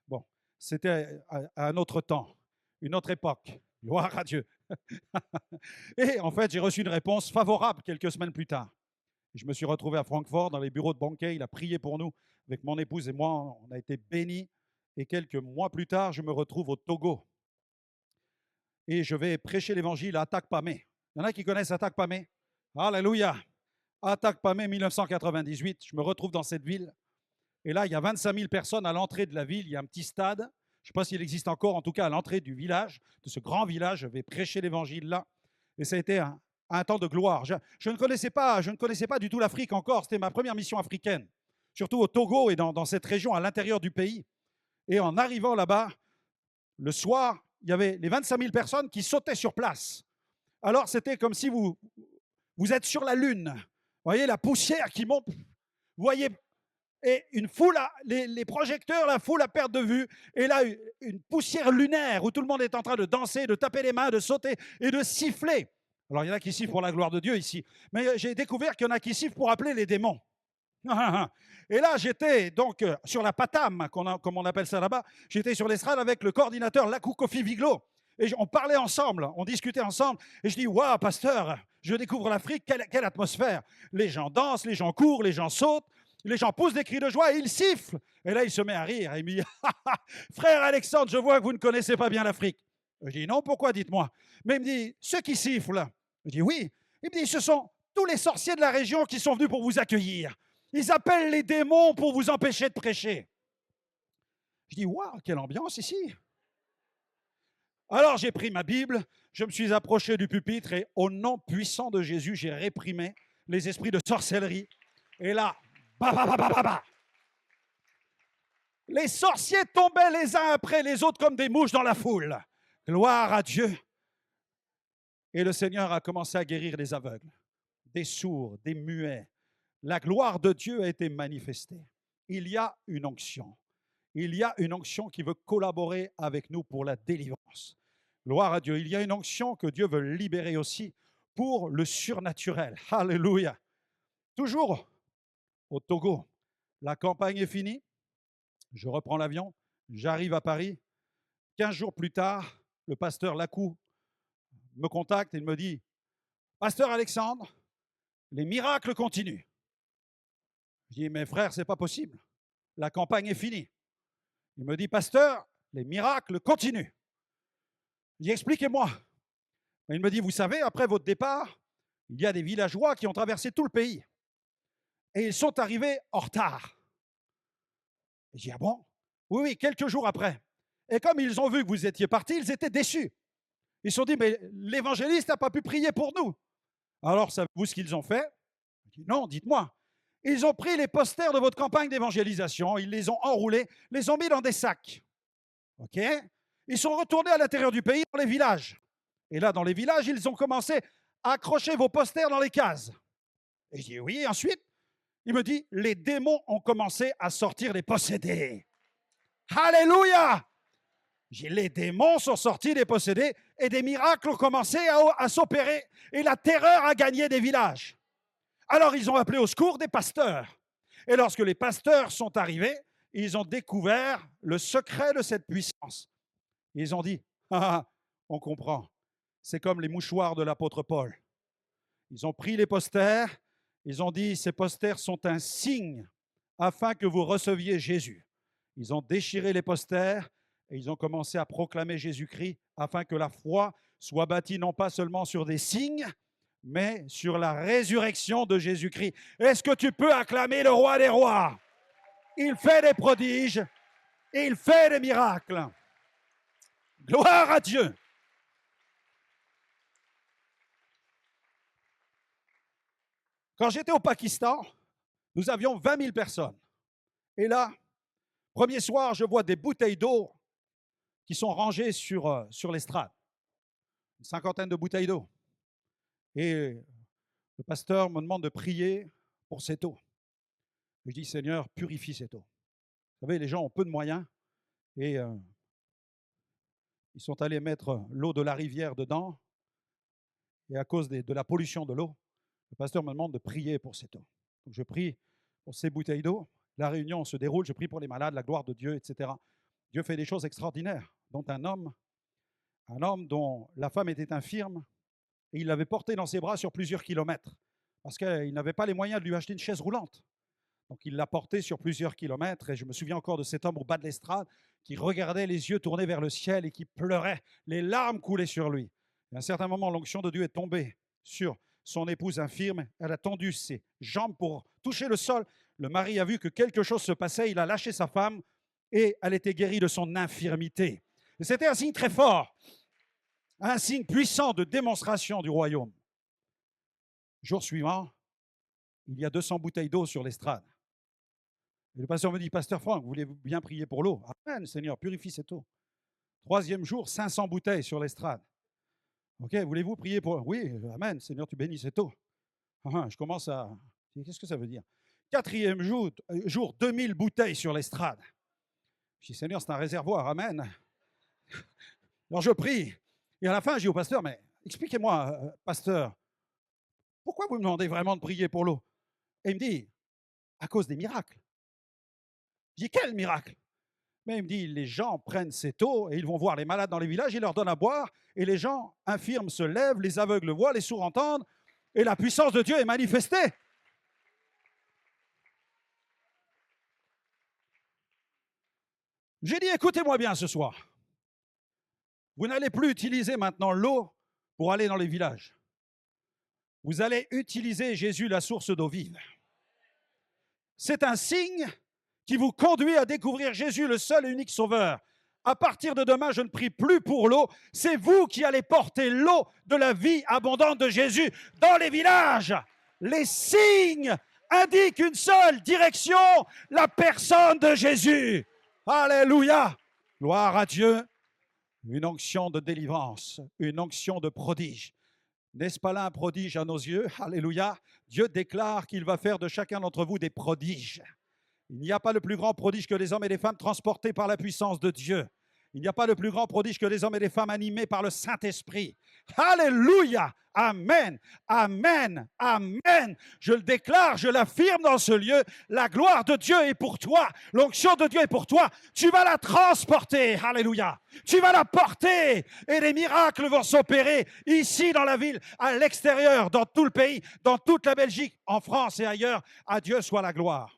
Bon, c'était à un autre temps, une autre époque. Gloire à Dieu. Et en fait, j'ai reçu une réponse favorable quelques semaines plus tard. Je me suis retrouvé à Francfort, dans les bureaux de Bonnke. Il a prié pour nous, avec mon épouse et moi. On a été bénis. Et quelques mois plus tard, je me retrouve au Togo. Et je vais prêcher l'évangile à Atakpamé. Il y en a qui connaissent Atakpamé? Alléluia! Atakpamé, 1998. Je me retrouve dans cette ville. Et là, il y a 25 000 personnes à l'entrée de la ville. Il y a un petit stade. Je ne sais pas s'il existe encore, en tout cas à l'entrée du village, de ce grand village. Je vais prêcher l'évangile là. Et ça a été un temps de gloire. Je ne connaissais pas du tout l'Afrique encore. C'était ma première mission africaine, surtout au Togo et dans cette région à l'intérieur du pays. Et en arrivant là-bas, le soir, il y avait les 25 000 personnes qui sautaient sur place. Alors, c'était comme si vous êtes sur la Lune. Vous voyez la poussière qui monte. Vous voyez, et une foule, les projecteurs, la foule à perte de vue. Et là, une poussière lunaire où tout le monde est en train de danser, de taper les mains, de sauter et de siffler. Alors, il y en a qui sifflent pour la gloire de Dieu ici. Mais j'ai découvert qu'il y en a qui sifflent pour appeler les démons. Et là, j'étais donc sur la patame, comme on appelle ça là-bas. J'étais sur l'estrade avec le coordinateur Lakou Kofi Viglo. Et on parlait ensemble, on discutait ensemble. Et je dis, waouh, pasteur, je découvre l'Afrique, quelle atmosphère. Les gens dansent, les gens courent, les gens sautent, les gens poussent des cris de joie et ils sifflent. Et là, il se met à rire. Et il me dit, frère Alexandre, je vois que vous ne connaissez pas bien l'Afrique. Je dis, non, pourquoi, dites-moi. Mais il me dit, ceux qui sifflent. Je dis, oui. Il me dit, ce sont tous les sorciers de la région qui sont venus pour vous accueillir. Ils appellent les démons pour vous empêcher de prêcher. Je dis, waouh, quelle ambiance ici. Alors j'ai pris ma Bible, je me suis approché du pupitre et au nom puissant de Jésus, j'ai réprimé les esprits de sorcellerie. Et là, bah, bah, bah, bah, bah, bah. Les sorciers tombaient les uns après les autres comme des mouches dans la foule. Gloire à Dieu. Et le Seigneur a commencé à guérir les aveugles, des sourds, des muets. La gloire de Dieu a été manifestée. Il y a une onction. Il y a une onction qui veut collaborer avec nous pour la délivrance. Gloire à Dieu. Il y a une onction que Dieu veut libérer aussi pour le surnaturel. Alléluia. Toujours au Togo. La campagne est finie. Je reprends l'avion. J'arrive à Paris. 15 jours plus tard, le pasteur Lakou me contacte et il me dit, pasteur Alexandre, les miracles continuent. Je dis, mais frère, ce n'est pas possible. La campagne est finie. Il me dit, pasteur, les miracles continuent. Je dis, expliquez-moi. Il me dit, vous savez, après votre départ, il y a des villageois qui ont traversé tout le pays. Et ils sont arrivés en retard. Je dis, ah bon? Oui, quelques jours après. Et comme ils ont vu que vous étiez partis, ils étaient déçus. Ils se sont dit, mais l'évangéliste n'a pas pu prier pour nous. Alors, savez-vous ce qu'ils ont fait? Je dis, non, dites-moi. Ils ont pris les posters de votre campagne d'évangélisation, ils les ont enroulés, les ont mis dans des sacs. OK? Ils sont retournés à l'intérieur du pays, dans les villages. Et là, dans les villages, ils ont commencé à accrocher vos posters dans les cases. Et je dis, oui, et ensuite, il me dit, les démons ont commencé à sortir des possédés. Alléluia! Les démons sont sortis des possédés et des miracles ont commencé à s'opérer et la terreur a gagné des villages. Alors ils ont appelé au secours des pasteurs. Et lorsque les pasteurs sont arrivés, ils ont découvert le secret de cette puissance. Ils ont dit, ah, on comprend, c'est comme les mouchoirs de l'apôtre Paul. Ils ont pris les posters, ils ont dit, ces posters sont un signe afin que vous receviez Jésus. Ils ont déchiré les posters et ils ont commencé à proclamer Jésus-Christ afin que la foi soit bâtie non pas seulement sur des signes, mais sur la résurrection de Jésus-Christ. Est-ce que tu peux acclamer le roi des rois? Il fait des prodiges, il fait des miracles. Gloire à Dieu. Quand j'étais au Pakistan, nous avions 20 000 personnes. Et là, premier soir, je vois des bouteilles d'eau qui sont rangées sur l'estrade. Une cinquantaine de bouteilles d'eau. Et le pasteur me demande de prier pour cette eau. Je dis, Seigneur, purifie cette eau. Vous savez, les gens ont peu de moyens et ils sont allés mettre l'eau de la rivière dedans. Et à cause de la pollution de l'eau, le pasteur me demande de prier pour cette eau. Donc je prie pour ces bouteilles d'eau. La réunion se déroule, je prie pour les malades, la gloire de Dieu, etc. Dieu fait des choses extraordinaires, dont un homme dont la femme était infirme, et il l'avait porté dans ses bras sur plusieurs kilomètres, parce qu'il n'avait pas les moyens de lui acheter une chaise roulante. Donc il l'a porté sur plusieurs kilomètres, et je me souviens encore de cet homme au bas de l'estrade, qui regardait les yeux tournés vers le ciel et qui pleurait. Les larmes coulaient sur lui. Et à un certain moment, l'onction de Dieu est tombée sur son épouse infirme. Elle a tendu ses jambes pour toucher le sol. Le mari a vu que quelque chose se passait. Il a lâché sa femme et elle était guérie de son infirmité. Et c'était un signe très fort, un signe puissant de démonstration du royaume. Jour suivant, il y a 200 bouteilles d'eau sur l'estrade. Et le pasteur me dit, Pasteur Franck, vous voulez bien prier pour l'eau? Amen, Seigneur, purifie cette eau. Troisième jour, 500 bouteilles sur l'estrade. Ok, voulez-vous prier pour... Oui, amen, Seigneur, tu bénis cette eau. Je commence à... Qu'est-ce que ça veut dire? Quatrième jour, 2000 bouteilles sur l'estrade. Je dis, Seigneur, c'est un réservoir, amen. Alors je prie. Et à la fin, je dis au pasteur, mais expliquez-moi, pasteur, pourquoi vous me demandez vraiment de prier pour l'eau? Et il me dit, à cause des miracles. Je dis, quel miracle? Mais il me dit, les gens prennent cette eau et ils vont voir les malades dans les villages, ils leur donnent à boire, et les gens infirmes se lèvent, les aveugles voient, les sourds entendent, et la puissance de Dieu est manifestée. J'ai dit, écoutez-moi bien ce soir. Vous n'allez plus utiliser maintenant l'eau pour aller dans les villages. Vous allez utiliser Jésus, la source d'eau vive. C'est un signe qui vous conduit à découvrir Jésus, le seul et unique sauveur. À partir de demain, je ne prie plus pour l'eau. C'est vous qui allez porter l'eau de la vie abondante de Jésus dans les villages. Les signes indiquent une seule direction, la personne de Jésus. Alléluia. Gloire à Dieu. Une onction de délivrance, une onction de prodige. N'est-ce pas là un prodige à nos yeux? Alléluia. Dieu déclare qu'il va faire de chacun d'entre vous des prodiges. Il n'y a pas le plus grand prodige que les hommes et les femmes transportés par la puissance de Dieu. Il n'y a pas le plus grand prodige que les hommes et les femmes animés par le Saint-Esprit. Alléluia! Amen! Amen! Amen! Je le déclare, je l'affirme dans ce lieu. La gloire de Dieu est pour toi. L'onction de Dieu est pour toi. Tu vas la transporter. Alléluia! Tu vas la porter et les miracles vont s'opérer ici dans la ville, à l'extérieur, dans tout le pays, dans toute la Belgique, en France et ailleurs. À Dieu soit la gloire.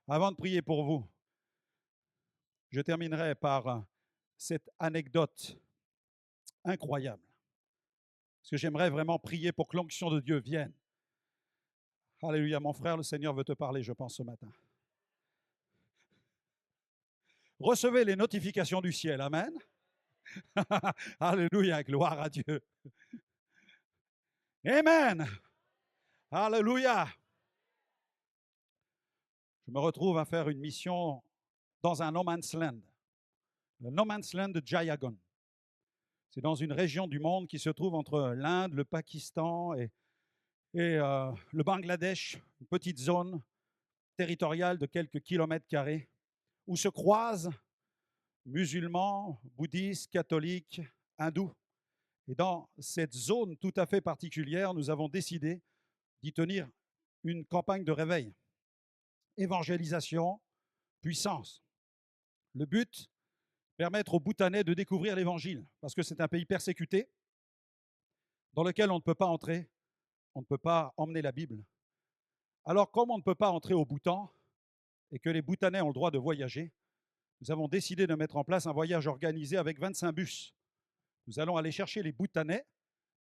Avant de prier pour vous, je terminerai par cette anecdote incroyable. Parce que j'aimerais vraiment prier pour que l'onction de Dieu vienne. Alléluia, mon frère, le Seigneur veut te parler, je pense, ce matin. Recevez les notifications du ciel, amen. Alléluia, gloire à Dieu. Amen. Alléluia. Je me retrouve à faire une mission dans un no man's land, le no man's land de Jayagon. C'est dans une région du monde qui se trouve entre l'Inde, le Pakistan et le Bangladesh, une petite zone territoriale de quelques kilomètres carrés, où se croisent musulmans, bouddhistes, catholiques, hindous. Et dans cette zone tout à fait particulière, nous avons décidé d'y tenir une campagne de réveil. Évangélisation, puissance. Le but, permettre aux Bhoutanais de découvrir l'Évangile, parce que c'est un pays persécuté, dans lequel on ne peut pas entrer, on ne peut pas emmener la Bible. Alors, comme on ne peut pas entrer au Bhoutan, et que les Bhoutanais ont le droit de voyager, nous avons décidé de mettre en place un voyage organisé avec 25 bus. Nous allons aller chercher les Bhoutanais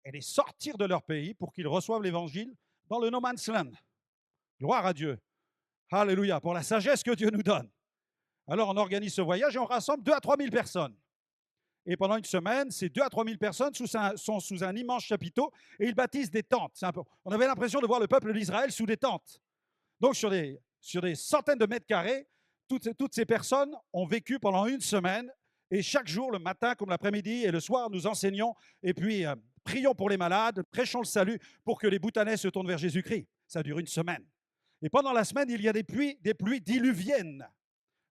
et les sortir de leur pays pour qu'ils reçoivent l'Évangile dans le no man's land. Gloire à Dieu. Alléluia, pour la sagesse que Dieu nous donne. Alors on organise ce voyage et on rassemble 2 à 3 000 personnes. Et pendant une semaine, ces 2 à 3 000 personnes sont sous un immense chapiteau et ils bâtissent des tentes. On avait l'impression de voir le peuple d'Israël sous des tentes. Donc sur des centaines de mètres carrés, toutes ces personnes ont vécu pendant une semaine et chaque jour, le matin comme l'après-midi et le soir, nous enseignons et puis prions pour les malades, prêchons le salut pour que les Bhoutanais se tournent vers Jésus-Christ. Ça dure une semaine. Et pendant la semaine, il y a des pluies diluviennes.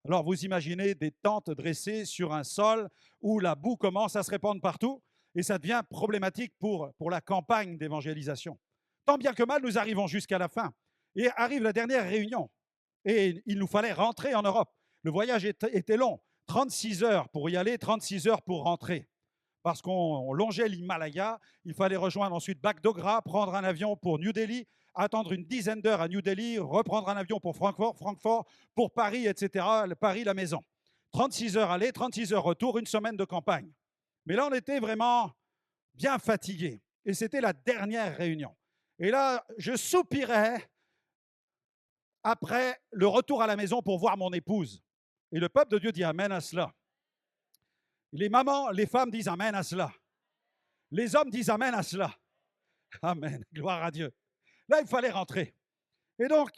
Alors vous imaginez des tentes dressées sur un sol où la boue commence à se répandre partout et ça devient problématique pour la campagne d'évangélisation. Tant bien que mal, nous arrivons jusqu'à la fin et arrive la dernière réunion et il nous fallait rentrer en Europe. Le voyage était long, 36 heures pour y aller, 36 heures pour rentrer. Parce qu'on longeait l'Himalaya, il fallait rejoindre ensuite Bagdogra, prendre un avion pour New Delhi, attendre une dizaine d'heures à New Delhi, reprendre un avion pour Francfort, pour Paris, etc. Paris, la maison. 36 heures aller, 36 heures retour, une semaine de campagne. Mais là, on était vraiment bien fatigués. Et c'était la dernière réunion. Et là, je soupirais après le retour à la maison pour voir mon épouse. Et le peuple de Dieu dit Amen à cela. Les mamans, les femmes disent Amen à cela. Les hommes disent Amen à cela. Amen, gloire à Dieu. Là, il fallait rentrer. Et donc,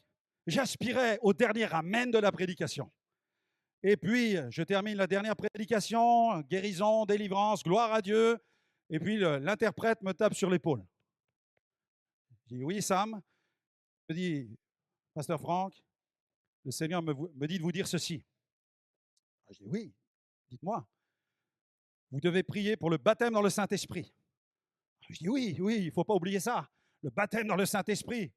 j'aspirais au dernier Amen de la prédication. Et puis, je termine la dernière prédication, guérison, délivrance, gloire à Dieu. Et puis, l'interprète me tape sur l'épaule. Je dis, oui, Sam. Je dis, Pasteur Franck, le Seigneur me dit de vous dire ceci. Je dis, oui, dites-moi. Vous devez prier pour le baptême dans le Saint-Esprit. Je dis, oui, il ne faut pas oublier ça. Le baptême dans le Saint-Esprit.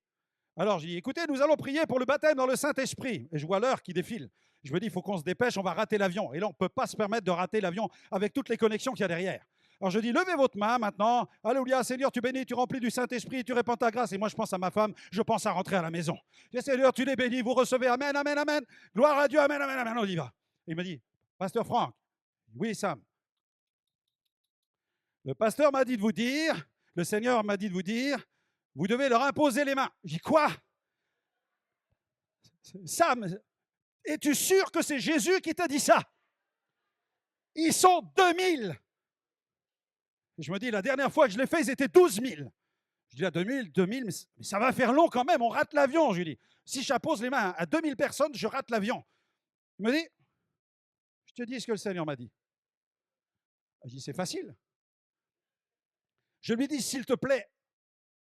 Alors, je dis, écoutez, nous allons prier pour le baptême dans le Saint-Esprit. Et je vois l'heure qui défile. Je me dis, il faut qu'on se dépêche, on va rater l'avion. Et là, on ne peut pas se permettre de rater l'avion avec toutes les connexions qu'il y a derrière. Alors, je dis, levez votre main maintenant. Alléluia, Seigneur, tu bénis, tu remplis du Saint-Esprit, tu répands ta grâce. Et moi, je pense à ma femme, je pense à rentrer à la maison. Je dis, Seigneur, tu les bénis, vous recevez. Amen, amen, amen. Gloire à Dieu, amen, amen, amen. On y va. Et il me dit, Pasteur Franck, oui, Sam. Le pasteur m'a dit de vous dire, le Seigneur m'a dit de vous dire, vous devez leur imposer les mains. Je dis, quoi? Sam, es-tu sûr que c'est Jésus qui t'a dit ça? Ils sont 2000. Et je me dis, la dernière fois que je l'ai fait, ils étaient 12 000. Je dis, là, 2000, mais ça va faire long quand même, on rate l'avion. Je lui dis, si j'impose les mains à 2000 personnes, je rate l'avion. Il me dit, je te dis ce que le Seigneur m'a dit. Je dis, c'est facile. Je lui dis, s'il te plaît,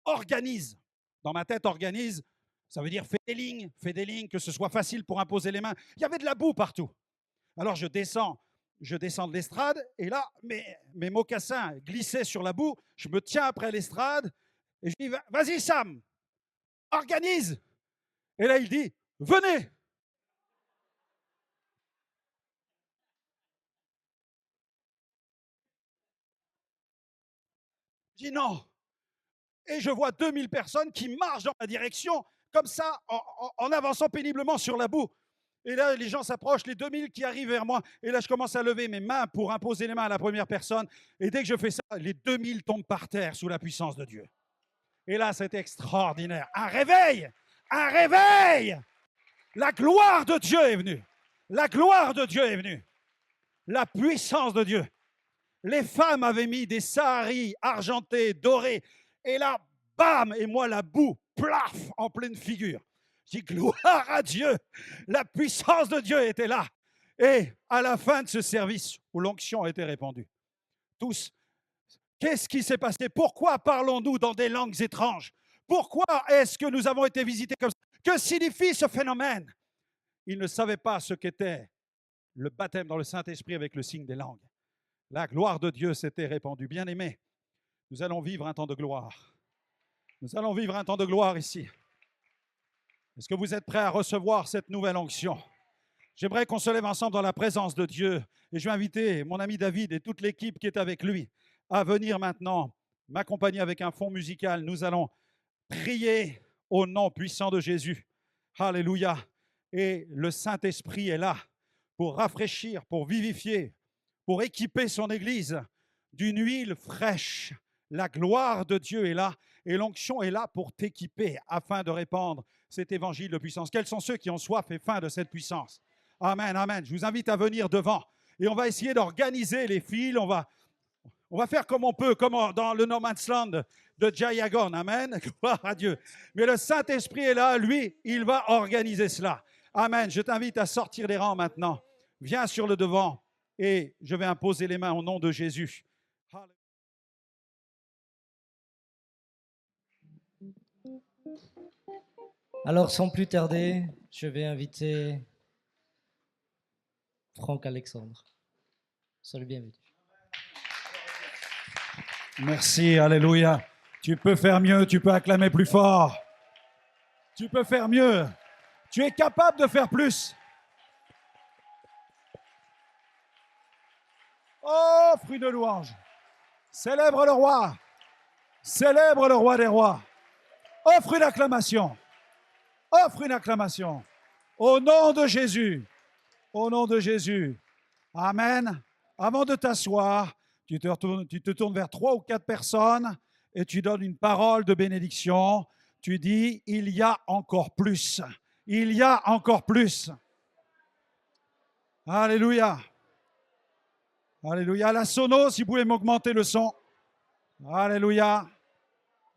organise. Dans ma tête, organise, ça veut dire fais des lignes, que ce soit facile pour imposer les mains. Il y avait de la boue partout. Alors je descends de l'estrade et là, mes mocassins glissaient sur la boue. Je me tiens après l'estrade et je dis, vas-y Sam, organise. Et là, il dit, venez. Je dis non. Et je vois 2000 personnes qui marchent dans ma direction, comme ça, en avançant péniblement sur la boue. Et là, les gens s'approchent, les 2000 qui arrivent vers moi. Et là, je commence à lever mes mains pour imposer les mains à la première personne. Et dès que je fais ça, les 2000 tombent par terre sous la puissance de Dieu. Et là, c'était extraordinaire. Un réveil! Un réveil! La gloire de Dieu est venue. La gloire de Dieu est venue. La puissance de Dieu. Les femmes avaient mis des saharis argentés, dorés. Et là, bam, et moi, la boue, plaf, en pleine figure. Je dis, gloire à Dieu. La puissance de Dieu était là. Et à la fin de ce service, où l'onction a été répandue, tous, qu'est-ce qui s'est passé? Pourquoi parlons-nous dans des langues étranges? Pourquoi est-ce que nous avons été visités comme ça? Que signifie ce phénomène? Ils ne savaient pas ce qu'était le baptême dans le Saint-Esprit avec le signe des langues. La gloire de Dieu s'était répandue. Bien-aimés, nous allons vivre un temps de gloire. Nous allons vivre un temps de gloire ici. Est-ce que vous êtes prêts à recevoir cette nouvelle onction? J'aimerais qu'on se lève ensemble dans la présence de Dieu. Et je vais inviter mon ami David et toute l'équipe qui est avec lui à venir maintenant m'accompagner avec un fond musical. Nous allons prier au nom puissant de Jésus. Alléluia. Et le Saint-Esprit est là pour rafraîchir, pour vivifier, pour équiper son Église d'une huile fraîche. La gloire de Dieu est là et l'onction est là pour t'équiper afin de répandre cet évangile de puissance. Quels sont ceux qui ont soif et faim de cette puissance? Amen, amen. Je vous invite à venir devant et on va essayer d'organiser les files. On va faire comme on peut, comme dans le No Man's Land de Jayagon. Amen. Gloire à Dieu. Mais le Saint-Esprit est là, lui, il va organiser cela. Amen. Je t'invite à sortir des rangs maintenant. Viens sur le devant et je vais imposer les mains au nom de Jésus. Alors, sans plus tarder, je vais inviter Franck Alexandre. Sois le bienvenu. Merci, alléluia. Tu peux faire mieux, tu peux acclamer plus fort. Tu peux faire mieux. Tu es capable de faire plus. Oh, fruit de louange. Célèbre le roi. Célèbre le roi des rois. Offre une acclamation. Offre une acclamation. Au nom de Jésus. Au nom de Jésus. Amen. Avant de t'asseoir, tu te tournes vers 3 ou 4 personnes et tu donnes une parole de bénédiction. Tu dis, il y a encore plus. Il y a encore plus. Alléluia. Alléluia. La sono, si vous pouvez m'augmenter le son. Alléluia.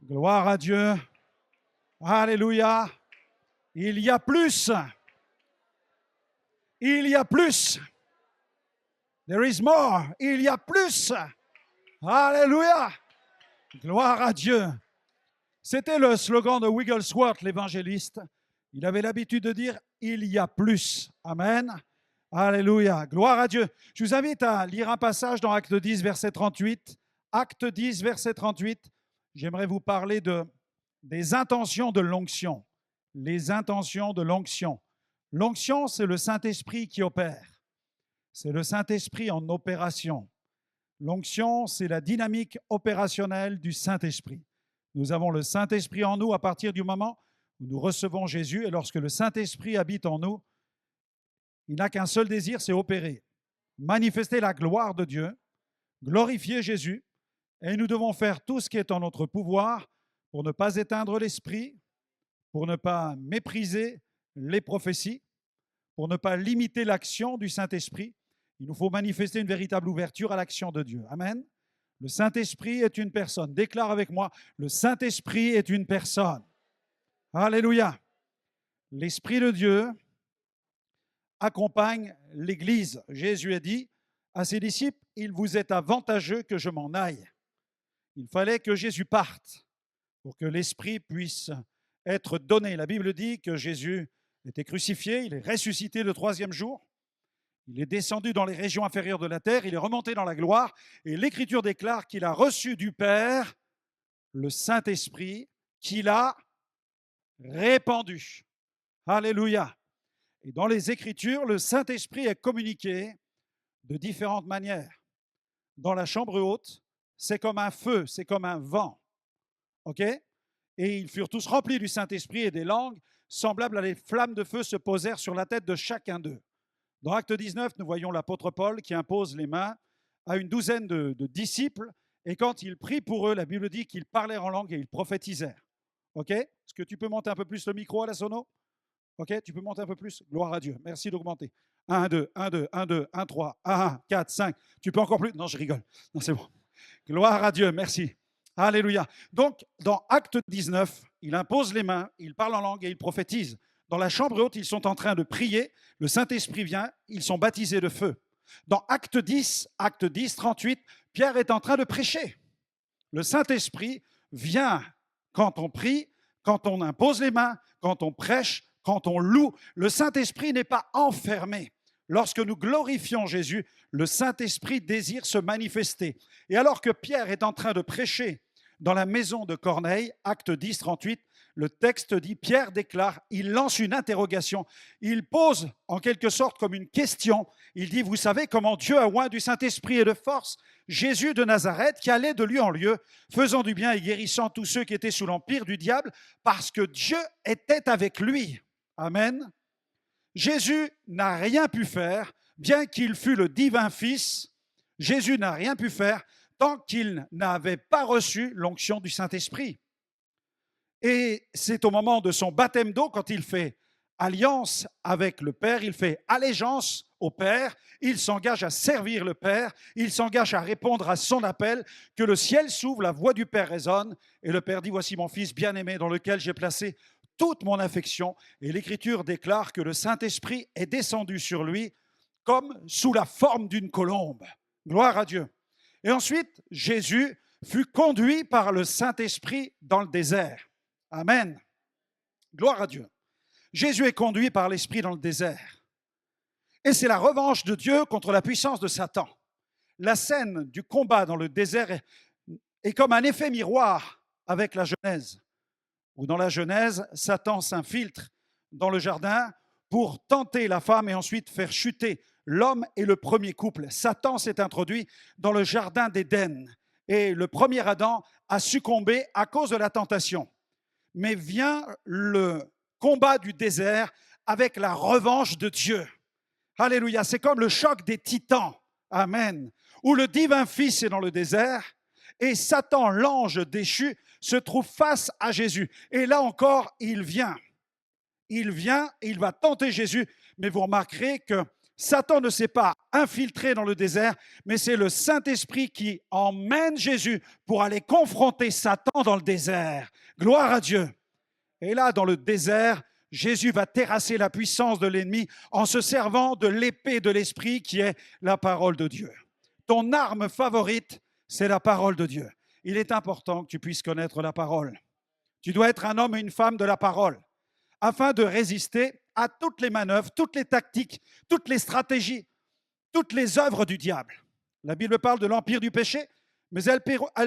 Gloire à Dieu. Alléluia. Il y a plus. Il y a plus. There is more. Il y a plus. Alléluia. Gloire à Dieu. C'était le slogan de Wigglesworth, l'évangéliste. Il avait l'habitude de dire « Il y a plus ». Amen. Alléluia. Gloire à Dieu. Je vous invite à lire un passage dans Acte 10, verset 38. Acte 10, verset 38. J'aimerais vous parler des intentions de l'onction. Les intentions de l'onction. L'onction, c'est le Saint-Esprit qui opère. C'est le Saint-Esprit en opération. L'onction, c'est la dynamique opérationnelle du Saint-Esprit. Nous avons le Saint-Esprit en nous à partir du moment où nous recevons Jésus. Et lorsque le Saint-Esprit habite en nous, il n'a qu'un seul désir, c'est opérer. Manifester la gloire de Dieu, glorifier Jésus. Et nous devons faire tout ce qui est en notre pouvoir pour ne pas éteindre l'Esprit, pour ne pas mépriser les prophéties, pour ne pas limiter l'action du Saint-Esprit. Il nous faut manifester une véritable ouverture à l'action de Dieu. Amen. Le Saint-Esprit est une personne. Déclare avec moi, le Saint-Esprit est une personne. Alléluia. L'Esprit de Dieu accompagne l'Église. Jésus a dit à ses disciples, il vous est avantageux que je m'en aille. Il fallait que Jésus parte pour que l'Esprit puisse être donné. La Bible dit que Jésus était crucifié, il est ressuscité le 3e jour. Il est descendu dans les régions inférieures de la terre, il est remonté dans la gloire, et l'Écriture déclare qu'il a reçu du Père le Saint-Esprit, qu'il a répandu. Alléluia. Et dans les Écritures, le Saint-Esprit est communiqué de différentes manières. Dans la chambre haute, c'est comme un feu, c'est comme un vent. OK? Et ils furent tous remplis du Saint-Esprit et des langues, semblables à des flammes de feu se posèrent sur la tête de chacun d'eux. Dans Acte 19, nous voyons l'apôtre Paul qui impose les mains à une douzaine de disciples. Et quand il prie pour eux, la Bible dit qu'ils parlèrent en langue et ils prophétisèrent. OK? Est-ce que tu peux monter un peu plus le micro à la sono? OK, tu peux monter un peu plus? Gloire à Dieu. Merci d'augmenter. 1, 2, 1, 2, 1, 2, 1, 3, 1, 4, 5. Tu peux encore plus? Non, je rigole. Non, c'est bon. Gloire à Dieu, merci. Alléluia. Donc, dans Acte 19, il impose les mains, il parle en langue et il prophétise. Dans la chambre haute, ils sont en train de prier. Le Saint-Esprit vient, ils sont baptisés de feu. Dans Acte 10, 38, Pierre est en train de prêcher. Le Saint-Esprit vient quand on prie, quand on impose les mains, quand on prêche, quand on loue. Le Saint-Esprit n'est pas enfermé. Lorsque nous glorifions Jésus, le Saint-Esprit désire se manifester. Et alors que Pierre est en train de prêcher dans la maison de Corneille, Acte 10, 38, le texte dit, Pierre déclare, il lance une interrogation, il pose en quelque sorte comme une question, il dit, vous savez comment Dieu a oint du Saint-Esprit et de force Jésus de Nazareth qui allait de lieu en lieu, faisant du bien et guérissant tous ceux qui étaient sous l'empire du diable, parce que Dieu était avec lui. Amen. Jésus n'a rien pu faire, bien qu'il fût le divin Fils, Jésus n'a rien pu faire tant qu'il n'avait pas reçu l'onction du Saint-Esprit. Et c'est au moment de son baptême d'eau, quand il fait alliance avec le Père, il fait allégeance au Père, il s'engage à servir le Père, il s'engage à répondre à son appel, que le ciel s'ouvre, la voix du Père résonne, et le Père dit, voici mon Fils bien-aimé dans lequel j'ai placé toute mon affection. Et l'Écriture déclare que le Saint-Esprit est descendu sur lui comme sous la forme d'une colombe. Gloire à Dieu. Et ensuite, Jésus fut conduit par le Saint-Esprit dans le désert. Amen. Gloire à Dieu. Jésus est conduit par l'Esprit dans le désert. Et c'est la revanche de Dieu contre la puissance de Satan. La scène du combat dans le désert est comme un effet miroir avec la Genèse, où dans la Genèse, Satan s'infiltre dans le jardin pour tenter la femme et ensuite faire chuter l'homme et le premier couple. Satan s'est introduit dans le jardin d'Éden et le premier Adam a succombé à cause de la tentation. Mais vient le combat du désert avec la revanche de Dieu. Alléluia, c'est comme le choc des titans. Amen. Où le divin Fils est dans le désert et Satan, l'ange déchu, se trouve face à Jésus. Et là encore, il vient. Il vient, il va tenter Jésus. Mais vous remarquerez que Satan ne s'est pas infiltré dans le désert, mais c'est le Saint-Esprit qui emmène Jésus pour aller confronter Satan dans le désert. Gloire à Dieu. Et là, dans le désert, Jésus va terrasser la puissance de l'ennemi en se servant de l'épée de l'Esprit qui est la parole de Dieu. Ton arme favorite, c'est la parole de Dieu. Il est important que tu puisses connaître la parole. Tu dois être un homme et une femme de la parole afin de résister à toutes les manœuvres, toutes les tactiques, toutes les stratégies, toutes les œuvres du diable. La Bible parle de l'empire du péché, mais elle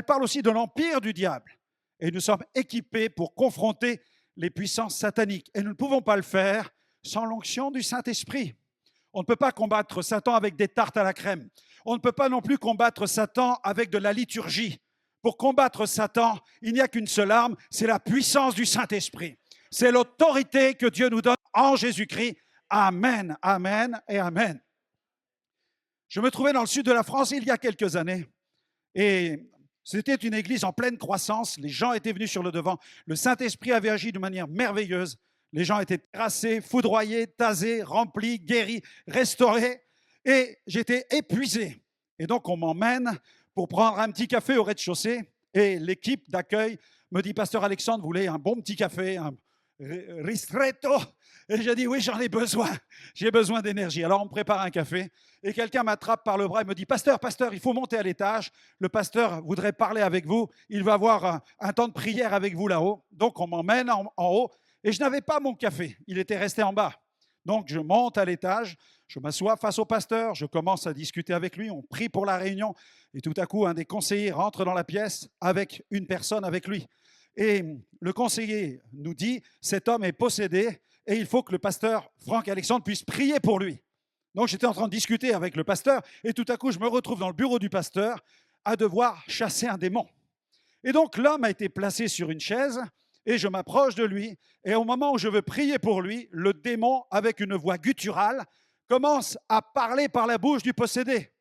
parle aussi de l'empire du diable. Et nous sommes équipés pour confronter les puissances sataniques. Et nous ne pouvons pas le faire sans l'onction du Saint-Esprit. On ne peut pas combattre Satan avec des tartes à la crème. On ne peut pas non plus combattre Satan avec de la liturgie. Pour combattre Satan, il n'y a qu'une seule arme, c'est la puissance du Saint-Esprit. C'est l'autorité que Dieu nous donne en Jésus-Christ. Amen, amen et amen. Je me trouvais dans le sud de la France il y a quelques années et c'était une église en pleine croissance. Les gens étaient venus sur le devant. Le Saint-Esprit avait agi de manière merveilleuse. Les gens étaient terrassés, foudroyés, tasés, remplis, guéris, restaurés. Et j'étais épuisé. Et donc, on m'emmène pour prendre un petit café au rez-de-chaussée. Et l'équipe d'accueil me dit, Pasteur Alexandre, vous voulez un bon petit café, un ristretto? Et j'ai dit, oui, j'en ai besoin. J'ai besoin d'énergie. Alors, on me prépare un café. Et quelqu'un m'attrape par le bras et me dit, Pasteur, il faut monter à l'étage. Le pasteur voudrait parler avec vous. Il va avoir un temps de prière avec vous là-haut. Donc, on m'emmène en haut. Et je n'avais pas mon café. Il était resté en bas. Donc, je monte à l'étage. Je m'assois face au pasteur. Je commence à discuter avec lui. On prie pour la réunion. Et tout à coup, un des conseillers rentre dans la pièce avec une personne avec lui. Et le conseiller nous dit, cet homme est possédé et il faut que le pasteur Franck Alexandre puisse prier pour lui. Donc j'étais en train de discuter avec le pasteur et tout à coup je me retrouve dans le bureau du pasteur à devoir chasser un démon. Et donc l'homme a été placé sur une chaise et je m'approche de lui et au moment où je veux prier pour lui, le démon avec une voix gutturale commence à parler par la bouche du possédé.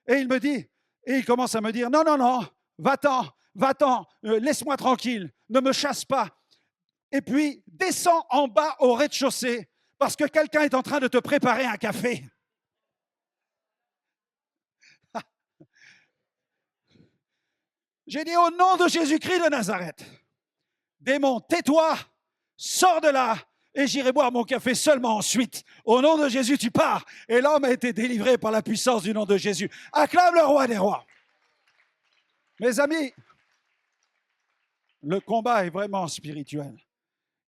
Et il me dit, et il commence à me dire, non, va-t'en, laisse-moi tranquille, ne me chasse pas. Et puis, descends en bas au rez-de-chaussée parce que quelqu'un est en train de te préparer un café. J'ai dit au nom de Jésus-Christ de Nazareth, démon, tais-toi, sors de là et j'irai boire mon café seulement ensuite. Au nom de Jésus, tu pars. Et l'homme a été délivré par la puissance du nom de Jésus. Acclame le roi des rois. Mes amis, le combat est vraiment spirituel.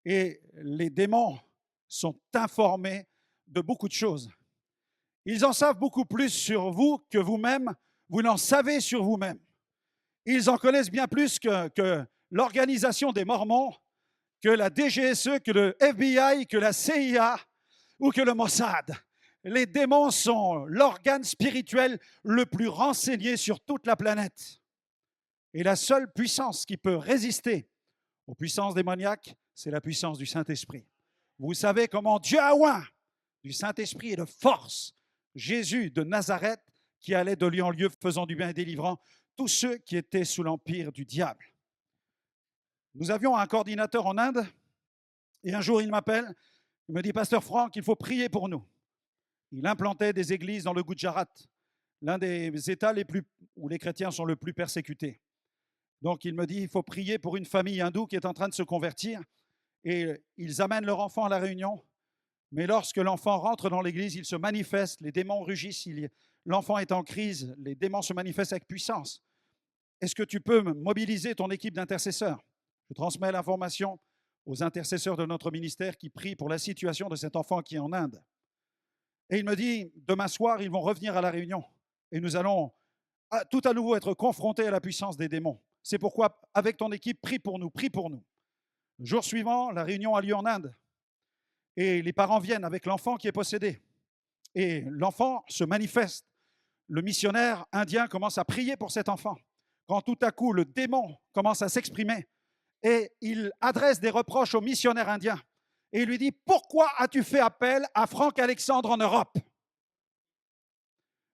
Et les démons sont informés de beaucoup de choses. Ils en savent beaucoup plus sur vous que vous-même, vous n'en savez sur vous-même. Ils en connaissent bien plus que l'organisation des Mormons, que la DGSE, que le FBI, que la CIA ou que le Mossad. Les démons sont l'organe spirituel le plus renseigné sur toute la planète. Et la seule puissance qui peut résister aux puissances démoniaques, c'est la puissance du Saint-Esprit. Vous savez comment Dieu a oint du Saint-Esprit et de force Jésus de Nazareth qui allait de lieu en lieu faisant du bien et délivrant tous ceux qui étaient sous l'empire du diable. Nous avions un coordinateur en Inde et un jour il m'appelle, il me dit « Pasteur Franck, il faut prier pour nous ». Il implantait des églises dans le Gujarat, l'un des États où les chrétiens sont le plus persécutés. Donc il me dit « Il faut prier pour une famille hindoue qui est en train de se convertir ». Et ils amènent leur enfant à la réunion, mais lorsque l'enfant rentre dans l'église, il se manifeste, les démons rugissent, l'enfant est en crise, les démons se manifestent avec puissance. Est-ce que tu peux mobiliser ton équipe d'intercesseurs? Je transmets l'information aux intercesseurs de notre ministère qui prient pour la situation de cet enfant qui est en Inde. Et il me dit, demain soir, ils vont revenir à la réunion et nous allons tout à nouveau être confrontés à la puissance des démons. C'est pourquoi, avec ton équipe, prie pour nous, prie pour nous. Le jour suivant, la réunion a lieu en Inde et les parents viennent avec l'enfant qui est possédé. Et l'enfant se manifeste. Le missionnaire indien commence à prier pour cet enfant. Quand tout à coup, le démon commence à s'exprimer et il adresse des reproches au missionnaire indien. Et il lui dit, pourquoi as-tu fait appel à Franck Alexandre en Europe?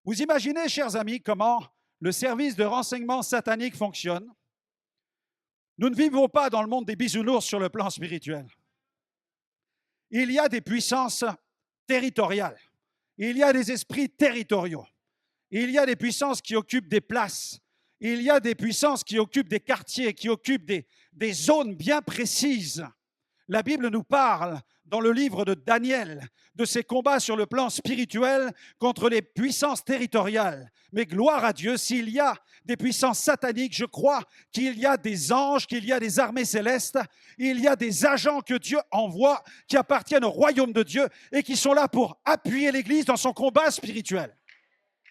Vous imaginez, chers amis, comment le service de renseignement satanique fonctionne? Nous ne vivons pas dans le monde des bisounours sur le plan spirituel. Il y a des puissances territoriales. Il y a des esprits territoriaux. Il y a des puissances qui occupent des places. Il y a des puissances qui occupent des quartiers, qui occupent des zones bien précises. La Bible nous parle, dans le livre de Daniel, de ces combats sur le plan spirituel contre les puissances territoriales. Mais gloire à Dieu, s'il y a des puissances sataniques, je crois qu'il y a des anges, qu'il y a des armées célestes, il y a des agents que Dieu envoie qui appartiennent au royaume de Dieu et qui sont là pour appuyer l'Église dans son combat spirituel.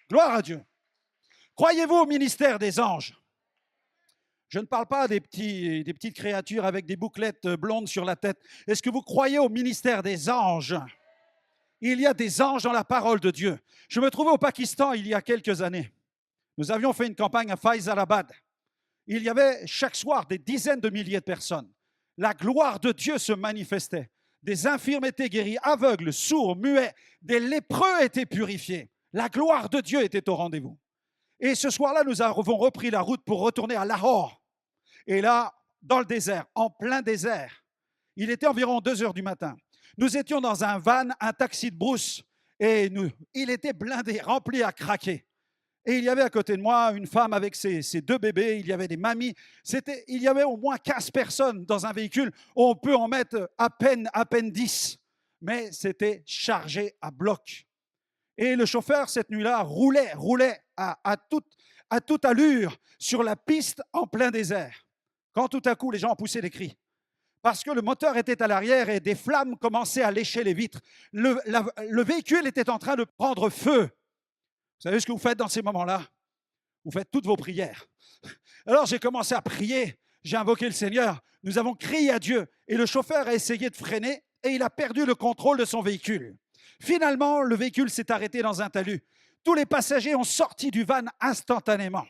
Gloire à Dieu. Croyez-vous au ministère des anges? Je ne parle pas des petites créatures avec des bouclettes blondes sur la tête. Est-ce que vous croyez au ministère des anges? Il y a des anges dans la parole de Dieu. Je me trouvais au Pakistan il y a quelques années. Nous avions fait une campagne à Faisalabad. Il y avait chaque soir des dizaines de milliers de personnes. La gloire de Dieu se manifestait. Des infirmes étaient guéris, aveugles, sourds, muets. Des lépreux étaient purifiés. La gloire de Dieu était au rendez-vous. Et ce soir-là, nous avons repris la route pour retourner à Lahore. Et là, dans le désert, en plein désert, il était environ 2 heures du matin. Nous étions dans un van, un taxi de brousse, et il était blindé, rempli à craquer. Et il y avait à côté de moi une femme avec ses 2 bébés, il y avait des mamies. Il y avait au moins 15 personnes dans un véhicule. On peut en mettre à peine 10, mais c'était chargé à bloc. Et le chauffeur, cette nuit-là, roulait à toute allure sur la piste en plein désert. Quand tout à coup, les gens ont poussé des cris. Parce que le moteur était à l'arrière et des flammes commençaient à lécher les vitres. Le véhicule était en train de prendre feu. Vous savez ce que vous faites dans ces moments-là? Vous faites toutes vos prières. Alors j'ai commencé à prier, j'ai invoqué le Seigneur, nous avons crié à Dieu et le chauffeur a essayé de freiner et il a perdu le contrôle de son véhicule. Finalement, le véhicule s'est arrêté dans un talus. Tous les passagers ont sorti du van instantanément.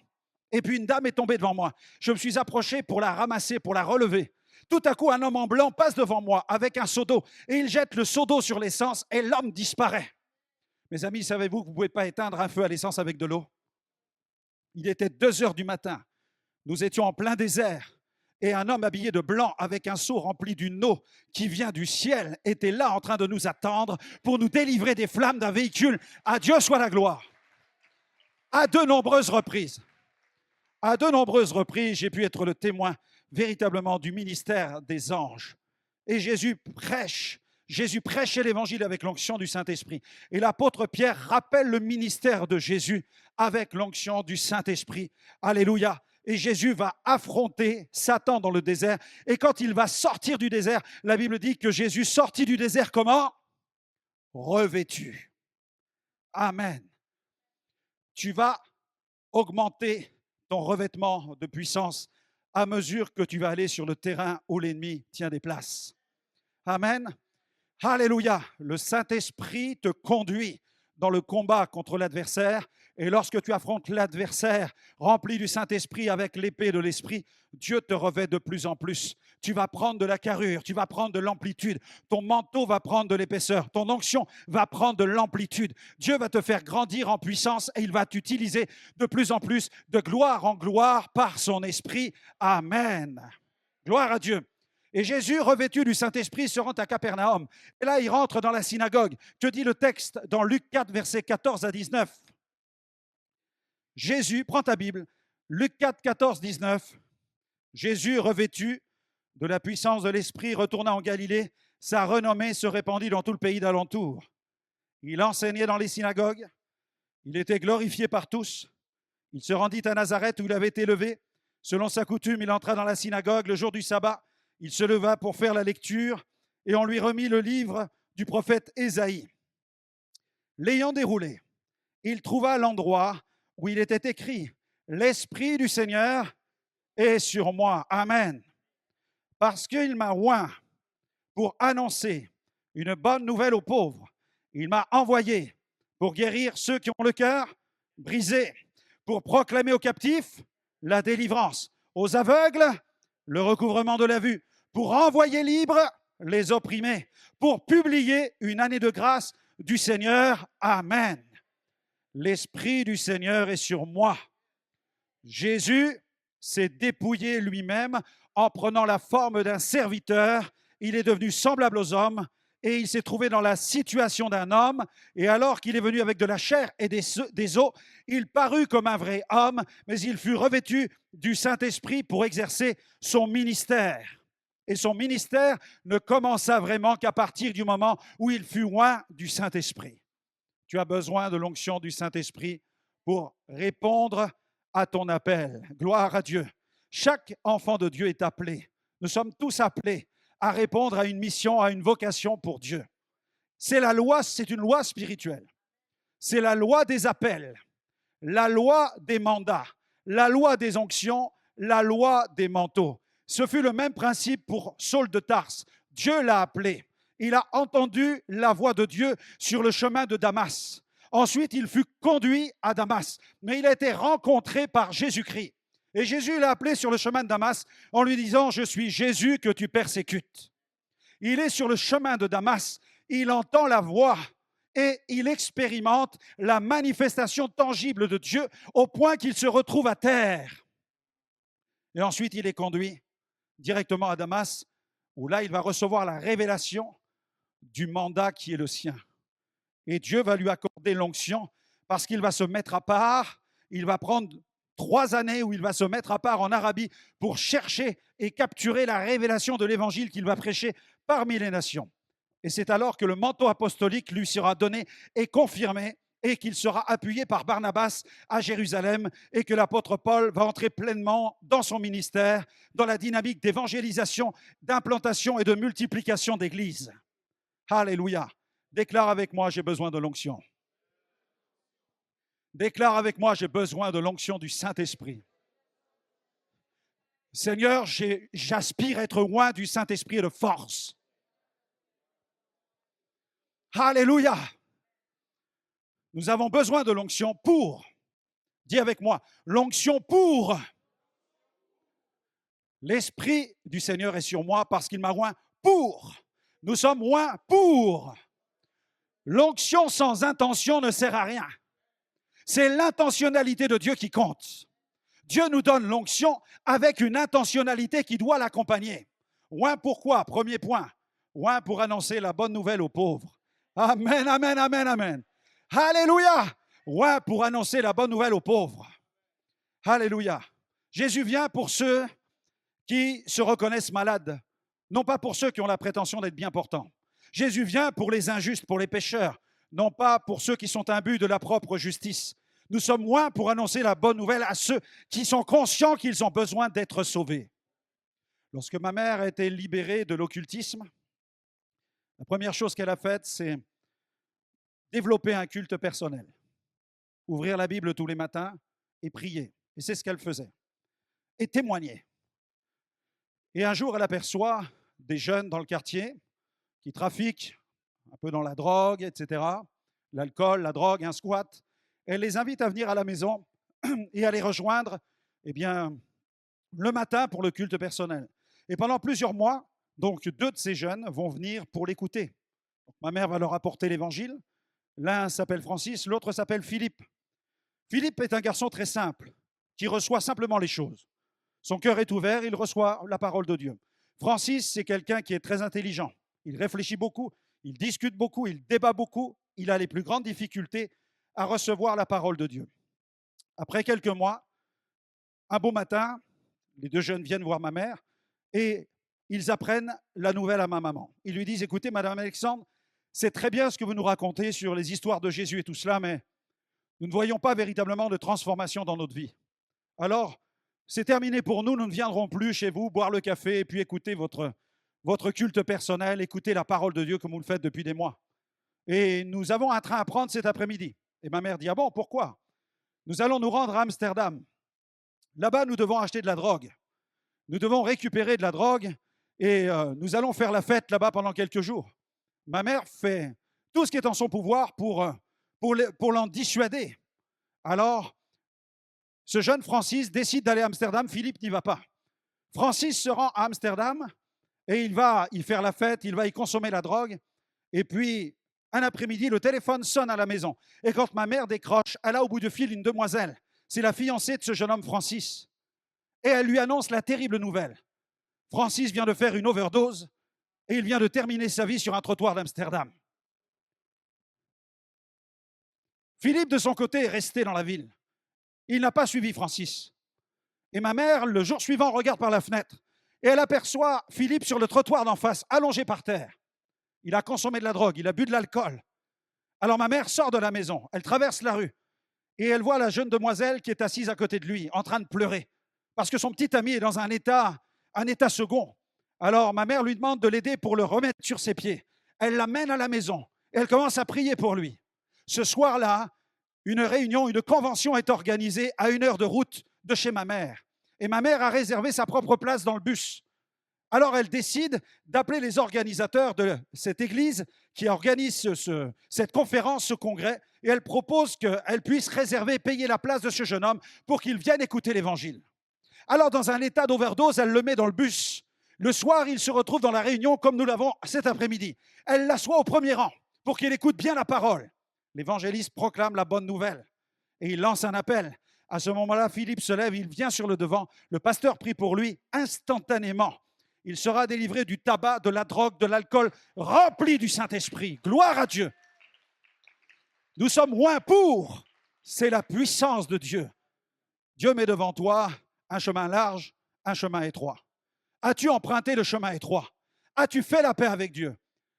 Et puis une dame est tombée devant moi. Je me suis approché pour la ramasser, pour la relever. Tout à coup, un homme en blanc passe devant moi avec un seau d'eau et il jette le seau d'eau sur l'essence et l'homme disparaît. Mes amis, savez-vous que vous ne pouvez pas éteindre un feu à l'essence avec de l'eau? Il était 2 heures du matin. Nous étions en plein désert et un homme habillé de blanc avec un seau rempli d'une eau qui vient du ciel était là en train de nous attendre pour nous délivrer des flammes d'un véhicule. À Dieu soit la gloire. À de nombreuses reprises, j'ai pu être le témoin véritablement du ministère des anges. Et Jésus prêchait l'évangile avec l'onction du Saint-Esprit. Et l'apôtre Pierre rappelle le ministère de Jésus avec l'onction du Saint-Esprit. Alléluia. Et Jésus va affronter Satan dans le désert. Et quand il va sortir du désert, la Bible dit que Jésus sortit du désert comment? Revêtu. Amen. Tu vas augmenter ton revêtement de puissance à mesure que tu vas aller sur le terrain où l'ennemi tient des places. Amen. Alléluia. Le Saint-Esprit te conduit dans le combat contre l'adversaire. Et lorsque tu affrontes l'adversaire rempli du Saint-Esprit avec l'épée de l'Esprit, Dieu te revêt de plus en plus. Tu vas prendre de la carrure, tu vas prendre de l'amplitude. Ton manteau va prendre de l'épaisseur. Ton onction va prendre de l'amplitude. Dieu va te faire grandir en puissance et il va t'utiliser de plus en plus de gloire en gloire par son Esprit. Amen. Gloire à Dieu. Et Jésus, revêtu du Saint-Esprit, se rend à Capernaum. Et là, il rentre dans la synagogue. Que dit le texte dans Luc 4, versets 14 à 19? Jésus, prends ta Bible, Luc 4, 14, 19. Jésus, revêtu de la puissance de l'Esprit, retourna en Galilée. Sa renommée se répandit dans tout le pays d'alentour. Il enseignait dans les synagogues. Il était glorifié par tous. Il se rendit à Nazareth où il avait été élevé. Selon sa coutume, il entra dans la synagogue le jour du sabbat. Il se leva pour faire la lecture et on lui remit le livre du prophète Ésaïe. L'ayant déroulé, il trouva l'endroit où il était écrit « L'Esprit du Seigneur est sur moi. » Amen. Parce qu'il m'a oint pour annoncer une bonne nouvelle aux pauvres. Il m'a envoyé pour guérir ceux qui ont le cœur brisé, pour proclamer aux captifs la délivrance, aux aveugles le recouvrement de la vue, pour envoyer libres les opprimés, pour publier une année de grâce du Seigneur. Amen. L'Esprit du Seigneur est sur moi. Jésus s'est dépouillé lui-même en prenant la forme d'un serviteur. Il est devenu semblable aux hommes et il s'est trouvé dans la situation d'un homme. Et alors qu'il est venu avec de la chair et des os, il parut comme un vrai homme, mais il fut revêtu du Saint-Esprit pour exercer son ministère. Et son ministère ne commença vraiment qu'à partir du moment où il fut oint du Saint-Esprit. Tu as besoin de l'onction du Saint-Esprit pour répondre à ton appel. Gloire à Dieu. Chaque enfant de Dieu est appelé. Nous sommes tous appelés à répondre à une mission, à une vocation pour Dieu. C'est la loi, c'est une loi spirituelle. C'est la loi des appels, la loi des mandats, la loi des onctions, la loi des manteaux. Ce fut le même principe pour Saul de Tarse. Dieu l'a appelé. Il a entendu la voix de Dieu sur le chemin de Damas. Ensuite, il fut conduit à Damas, mais il a été rencontré par Jésus-Christ. Et Jésus l'a appelé sur le chemin de Damas en lui disant « Je suis Jésus que tu persécutes ». Il est sur le chemin de Damas, il entend la voix et il expérimente la manifestation tangible de Dieu au point qu'il se retrouve à terre. Et ensuite, il est conduit directement à Damas, où là, il va recevoir la révélation du mandat qui est le sien. Et Dieu va lui accorder l'onction parce qu'il va se mettre à part. Il va prendre 3 années où il va se mettre à part en Arabie pour chercher et capturer la révélation de l'évangile qu'il va prêcher parmi les nations. Et c'est alors que le manteau apostolique lui sera donné et confirmé et qu'il sera appuyé par Barnabas à Jérusalem et que l'apôtre Paul va entrer pleinement dans son ministère, dans la dynamique d'évangélisation, d'implantation et de multiplication d'églises. Alléluia. Déclare avec moi, j'ai besoin de l'onction. Déclare avec moi, j'ai besoin de l'onction du Saint-Esprit. Seigneur, j'aspire à être oint du Saint-Esprit et de force. Alléluia. Nous avons besoin de l'onction pour, dis avec moi, l'onction pour. L'Esprit du Seigneur est sur moi parce qu'il m'a oint pour. Nous sommes oints pour. L'onction sans intention ne sert à rien. C'est l'intentionnalité de Dieu qui compte. Dieu nous donne l'onction avec une intentionnalité qui doit l'accompagner. Oint pourquoi? Premier point. Oint pour annoncer la bonne nouvelle aux pauvres. Amen, amen, amen, amen. Alléluia. Oint pour annoncer la bonne nouvelle aux pauvres. Alléluia. Jésus vient pour ceux qui se reconnaissent malades, non pas pour ceux qui ont la prétention d'être bien portants. Jésus vient pour les injustes, pour les pécheurs, non pas pour ceux qui sont imbus de la propre justice. Nous sommes loin pour annoncer la bonne nouvelle à ceux qui sont conscients qu'ils ont besoin d'être sauvés. Lorsque ma mère a été libérée de l'occultisme, la première chose qu'elle a faite, c'est développer un culte personnel, ouvrir la Bible tous les matins et prier. Et c'est ce qu'elle faisait. Et témoigner. Et un jour, elle aperçoit des jeunes dans le quartier qui trafiquent un peu dans la drogue, etc. L'alcool, la drogue, un squat. Elle les invite à venir à la maison et à les rejoindre le matin pour le culte personnel. Et pendant plusieurs mois, donc 2 de ces jeunes vont venir pour l'écouter. Ma mère va leur apporter l'évangile. L'un s'appelle Francis, l'autre s'appelle Philippe. Philippe est un garçon très simple, qui reçoit simplement les choses. Son cœur est ouvert, il reçoit la parole de Dieu. Francis, c'est quelqu'un qui est très intelligent. Il réfléchit beaucoup, il discute beaucoup, il débat beaucoup. Il a les plus grandes difficultés à recevoir la parole de Dieu. Après quelques mois, un beau matin, les 2 jeunes viennent voir ma mère et ils apprennent la nouvelle à ma maman. Ils lui disent, écoutez, Madame Alexandre, c'est très bien ce que vous nous racontez sur les histoires de Jésus et tout cela, mais nous ne voyons pas véritablement de transformation dans notre vie. Alors, c'est terminé pour nous, nous ne viendrons plus chez vous boire le café et puis écouter votre culte personnel, écouter la parole de Dieu comme vous le faites depuis des mois. Et nous avons un train à prendre cet après-midi. Et ma mère dit, ah bon, pourquoi? Nous allons nous rendre à Amsterdam. Là-bas, nous devons acheter de la drogue. Nous devons récupérer de la drogue et nous allons faire la fête là-bas pendant quelques jours. Ma mère fait tout ce qui est en son pouvoir pour l'en dissuader. Alors, ce jeune Francis décide d'aller à Amsterdam, Philippe n'y va pas. Francis se rend à Amsterdam et il va y faire la fête, il va y consommer la drogue. Et puis, un après-midi, le téléphone sonne à la maison. Et quand ma mère décroche, elle a au bout du fil une demoiselle. C'est la fiancée de ce jeune homme, Francis. Et elle lui annonce la terrible nouvelle. Francis vient de faire une overdose et il vient de terminer sa vie sur un trottoir d'Amsterdam. Philippe, de son côté, est resté dans la ville. Il n'a pas suivi Francis. Et ma mère, le jour suivant, regarde par la fenêtre et elle aperçoit Philippe sur le trottoir d'en face, allongé par terre. Il a consommé de la drogue, il a bu de l'alcool. Alors ma mère sort de la maison, elle traverse la rue et elle voit la jeune demoiselle qui est assise à côté de lui, en train de pleurer, parce que son petit ami est dans un état second. Alors ma mère lui demande de l'aider pour le remettre sur ses pieds. Elle l'amène à la maison et elle commence à prier pour lui. Ce soir-là, une réunion, une convention est organisée à 1 heure de route de chez ma mère. Et ma mère a réservé sa propre place dans le bus. Alors elle décide d'appeler les organisateurs de cette église qui organise cette conférence, ce congrès, et elle propose qu'elle puisse réserver, payer la place de ce jeune homme pour qu'il vienne écouter l'évangile. Alors dans un état d'overdose, elle le met dans le bus. Le soir, il se retrouve dans la réunion comme nous l'avons cet après-midi. Elle l'assoit au premier rang pour qu'il écoute bien la parole. L'évangéliste proclame la bonne nouvelle et il lance un appel. À ce moment-là, Philippe se lève, il vient sur le devant. Le pasteur prie pour lui instantanément. Il sera délivré du tabac, de la drogue, de l'alcool, rempli du Saint-Esprit. Gloire à Dieu. Nous sommes loin pour. C'est la puissance de Dieu. Dieu met devant toi un chemin large, un chemin étroit. As-tu emprunté le chemin étroit? As-tu fait la paix avec Dieu?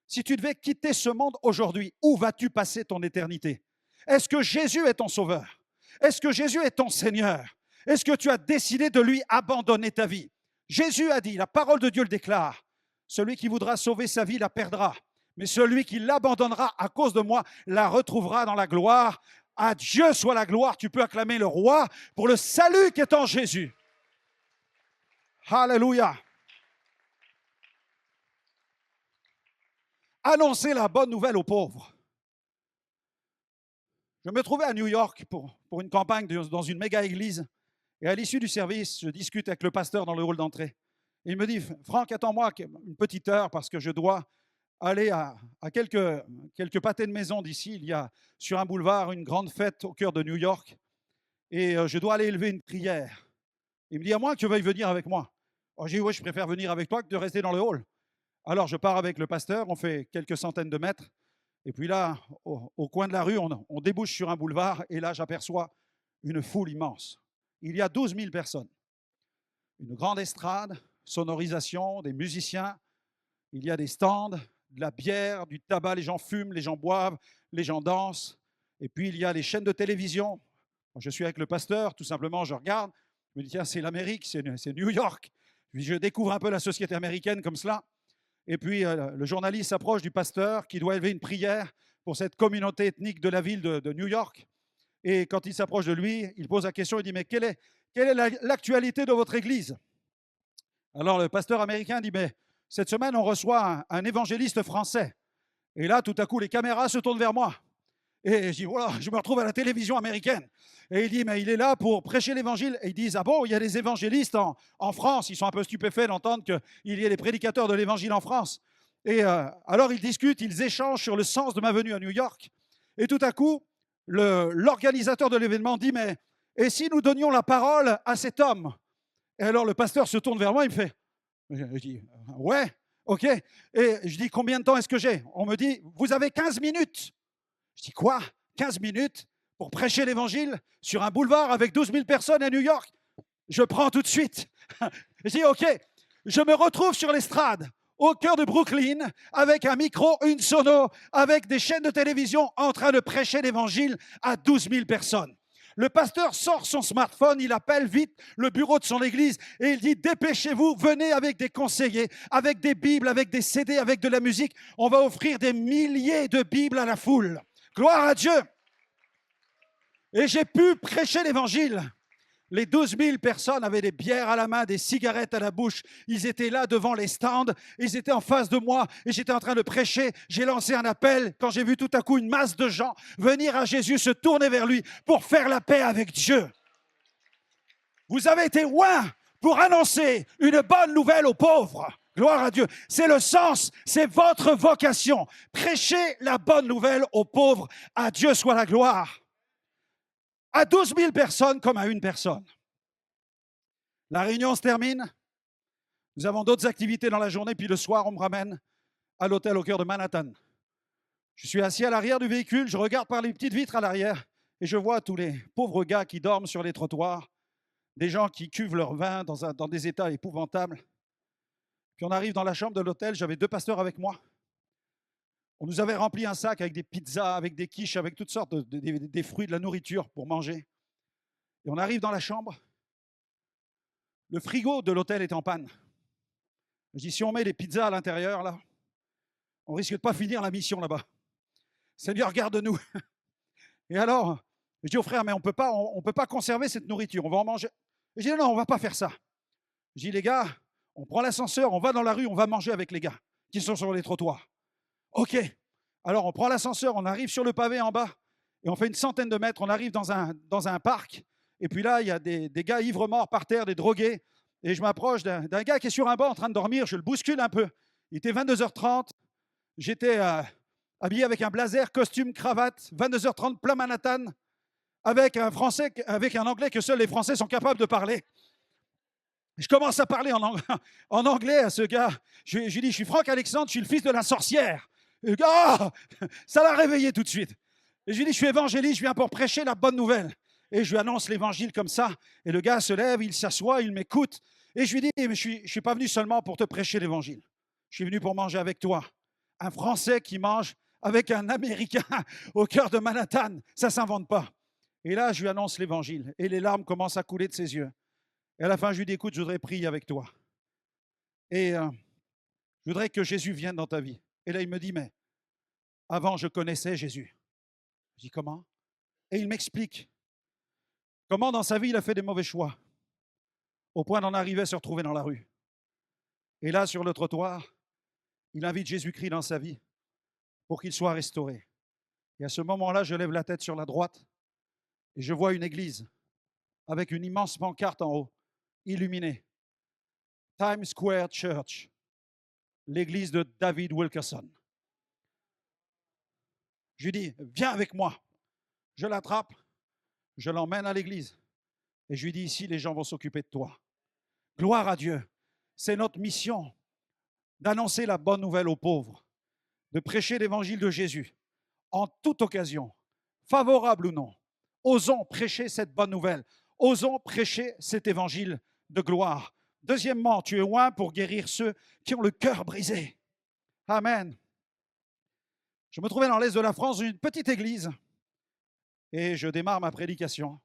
Si tu devais quitter ce monde aujourd'hui, où vas-tu passer ton éternité? Est-ce que Jésus est ton sauveur? Est-ce que Jésus est ton Seigneur? Est-ce que tu as décidé de lui abandonner ta vie? Jésus a dit, la parole de Dieu le déclare, celui qui voudra sauver sa vie la perdra, mais celui qui l'abandonnera à cause de moi la retrouvera dans la gloire. À Dieu soit la gloire, tu peux acclamer le roi pour le salut qui est en Jésus. Alléluia. Annoncer la bonne nouvelle aux pauvres. Je me trouvais à New York pour une campagne dans une méga église. Et à l'issue du service, je discute avec le pasteur dans le hall d'entrée. Et il me dit, Franck, attends-moi une petite heure parce que je dois aller à quelques pâtés de maison d'ici. Il y a sur un boulevard une grande fête au cœur de New York. Et je dois aller élever une prière. Il me dit, à moins que tu veuilles venir avec moi. Alors, j'ai dit, oui, je préfère venir avec toi que de rester dans le hall. Alors, je pars avec le pasteur, on fait quelques centaines de mètres. Et puis là, au coin de la rue, on débouche sur un boulevard. Et là, j'aperçois une foule immense. Il y a 12 000 personnes. Une grande estrade, sonorisation, des musiciens. Il y a des stands, de la bière, du tabac. Les gens fument, les gens boivent, les gens dansent. Et puis, il y a les chaînes de télévision. Quand je suis avec le pasteur, tout simplement, je regarde. Je me dis, tiens, c'est l'Amérique, c'est New York. Puis je découvre un peu la société américaine comme cela. Et puis, le journaliste s'approche du pasteur qui doit élever une prière pour cette communauté ethnique de la ville de New York. Et quand il s'approche de lui, il pose la question, il dit, mais quelle est l'actualité de votre église? Alors, le pasteur américain dit, mais cette semaine, on reçoit un évangéliste français. Et là, tout à coup, les caméras se tournent vers moi. Et je dis, voilà, je me retrouve à la télévision américaine. Et il dit, mais il est là pour prêcher l'évangile. Et ils disent, ah bon, il y a des évangélistes en France. Ils sont un peu stupéfaits d'entendre qu'il y ait des prédicateurs de l'évangile en France. Et alors, ils discutent, ils échangent sur le sens de ma venue à New York. Et tout à coup, l'organisateur de l'événement dit, mais et si nous donnions la parole à cet homme? Et alors, le pasteur se tourne vers moi, il me fait, je dis, ouais, ok. Et je dis, combien de temps est-ce que j'ai? On me dit, vous avez 15 minutes. Je dis, quoi? 15 minutes pour prêcher l'évangile sur un boulevard avec 12 000 personnes à New York? Je prends tout de suite. Je dis, OK, je me retrouve sur l'estrade, au cœur de Brooklyn, avec un micro, une sono, avec des chaînes de télévision en train de prêcher l'évangile à 12 000 personnes. Le pasteur sort son smartphone, il appelle vite le bureau de son église et il dit, dépêchez-vous, venez avec des conseillers, avec des Bibles, avec des CD, avec de la musique. On va offrir des milliers de Bibles à la foule. Gloire à Dieu. Et j'ai pu prêcher l'évangile. Les 12 000 personnes avaient des bières à la main, des cigarettes à la bouche. Ils étaient là devant les stands. Ils étaient en face de moi et j'étais en train de prêcher. J'ai lancé un appel quand j'ai vu tout à coup une masse de gens venir à Jésus, se tourner vers lui pour faire la paix avec Dieu. Vous avez été loin pour annoncer une bonne nouvelle aux pauvres. Gloire à Dieu. C'est le sens, c'est votre vocation. Prêchez la bonne nouvelle aux pauvres. À Dieu soit la gloire. À 12 000 personnes comme à une personne. La réunion se termine. Nous avons d'autres activités dans la journée, puis le soir, on me ramène à l'hôtel au cœur de Manhattan. Je suis assis à l'arrière du véhicule, je regarde par les petites vitres à l'arrière et je vois tous les pauvres gars qui dorment sur les trottoirs, des gens qui cuvent leur vin dans des états épouvantables. Puis on arrive dans la chambre de l'hôtel, j'avais 2 pasteurs avec moi. On nous avait rempli un sac avec des pizzas, avec des quiches, avec toutes sortes des fruits, de la nourriture pour manger. Et on arrive dans la chambre. Le frigo de l'hôtel est en panne. Je dis, si on met des pizzas à l'intérieur, là, on risque de pas finir la mission là-bas. Seigneur, garde-nous. Et alors, je dis au frère, mais on peut pas conserver cette nourriture, on va en manger. Je dis, non, on va pas faire ça. Je dis, les gars, on prend l'ascenseur, on va dans la rue, on va manger avec les gars qui sont sur les trottoirs. OK. Alors, on prend l'ascenseur, on arrive sur le pavé en bas et on fait une centaine de mètres. On arrive dans un parc. Et puis là, il y a des gars ivres-morts par terre, des drogués. Et je m'approche d'un gars qui est sur un banc en train de dormir. Je le bouscule un peu. Il était 22h30. J'étais habillé avec un blazer, costume, cravate. 22h30, plein Manhattan. Avec un Français, avec un Anglais que seuls les Français sont capables de parler. Je commence à parler en anglais à ce gars. Je lui dis, je suis Franck Alexandre, je suis le fils de la sorcière. Et le gars, ça l'a réveillé tout de suite. Et je lui dis, je suis évangéliste, je viens pour prêcher la bonne nouvelle. Et je lui annonce l'évangile comme ça. Et le gars se lève, il s'assoit, il m'écoute. Et je lui dis, mais je ne suis pas venu seulement pour te prêcher l'évangile. Je suis venu pour manger avec toi. Un Français qui mange avec un Américain au cœur de Manhattan, ça ne s'invente pas. Et là, je lui annonce l'évangile. Et les larmes commencent à couler de ses yeux. Et à la fin, je lui dis, écoute, je voudrais prier avec toi. Et je voudrais que Jésus vienne dans ta vie. Et là, il me dit, mais avant, je connaissais Jésus. Je dis, comment? Et il m'explique comment dans sa vie, il a fait des mauvais choix, au point d'en arriver à se retrouver dans la rue. Et là, sur le trottoir, il invite Jésus-Christ dans sa vie pour qu'il soit restauré. Et à ce moment-là, je lève la tête sur la droite et je vois une église avec une immense pancarte en haut, illuminée. Times Square Church, l'église de David Wilkerson. Je lui dis, viens avec moi. Je l'attrape, je l'emmène à l'église. Et je lui dis, ici, les gens vont s'occuper de toi. Gloire à Dieu. C'est notre mission d'annoncer la bonne nouvelle aux pauvres, de prêcher l'évangile de Jésus en toute occasion, favorable ou non. Osons prêcher cette bonne nouvelle. Osons prêcher cet évangile de gloire. Deuxièmement, tu es loin pour guérir ceux qui ont le cœur brisé. Amen. Je me trouvais dans l'est de la France, dans une petite église, et je démarre ma prédication.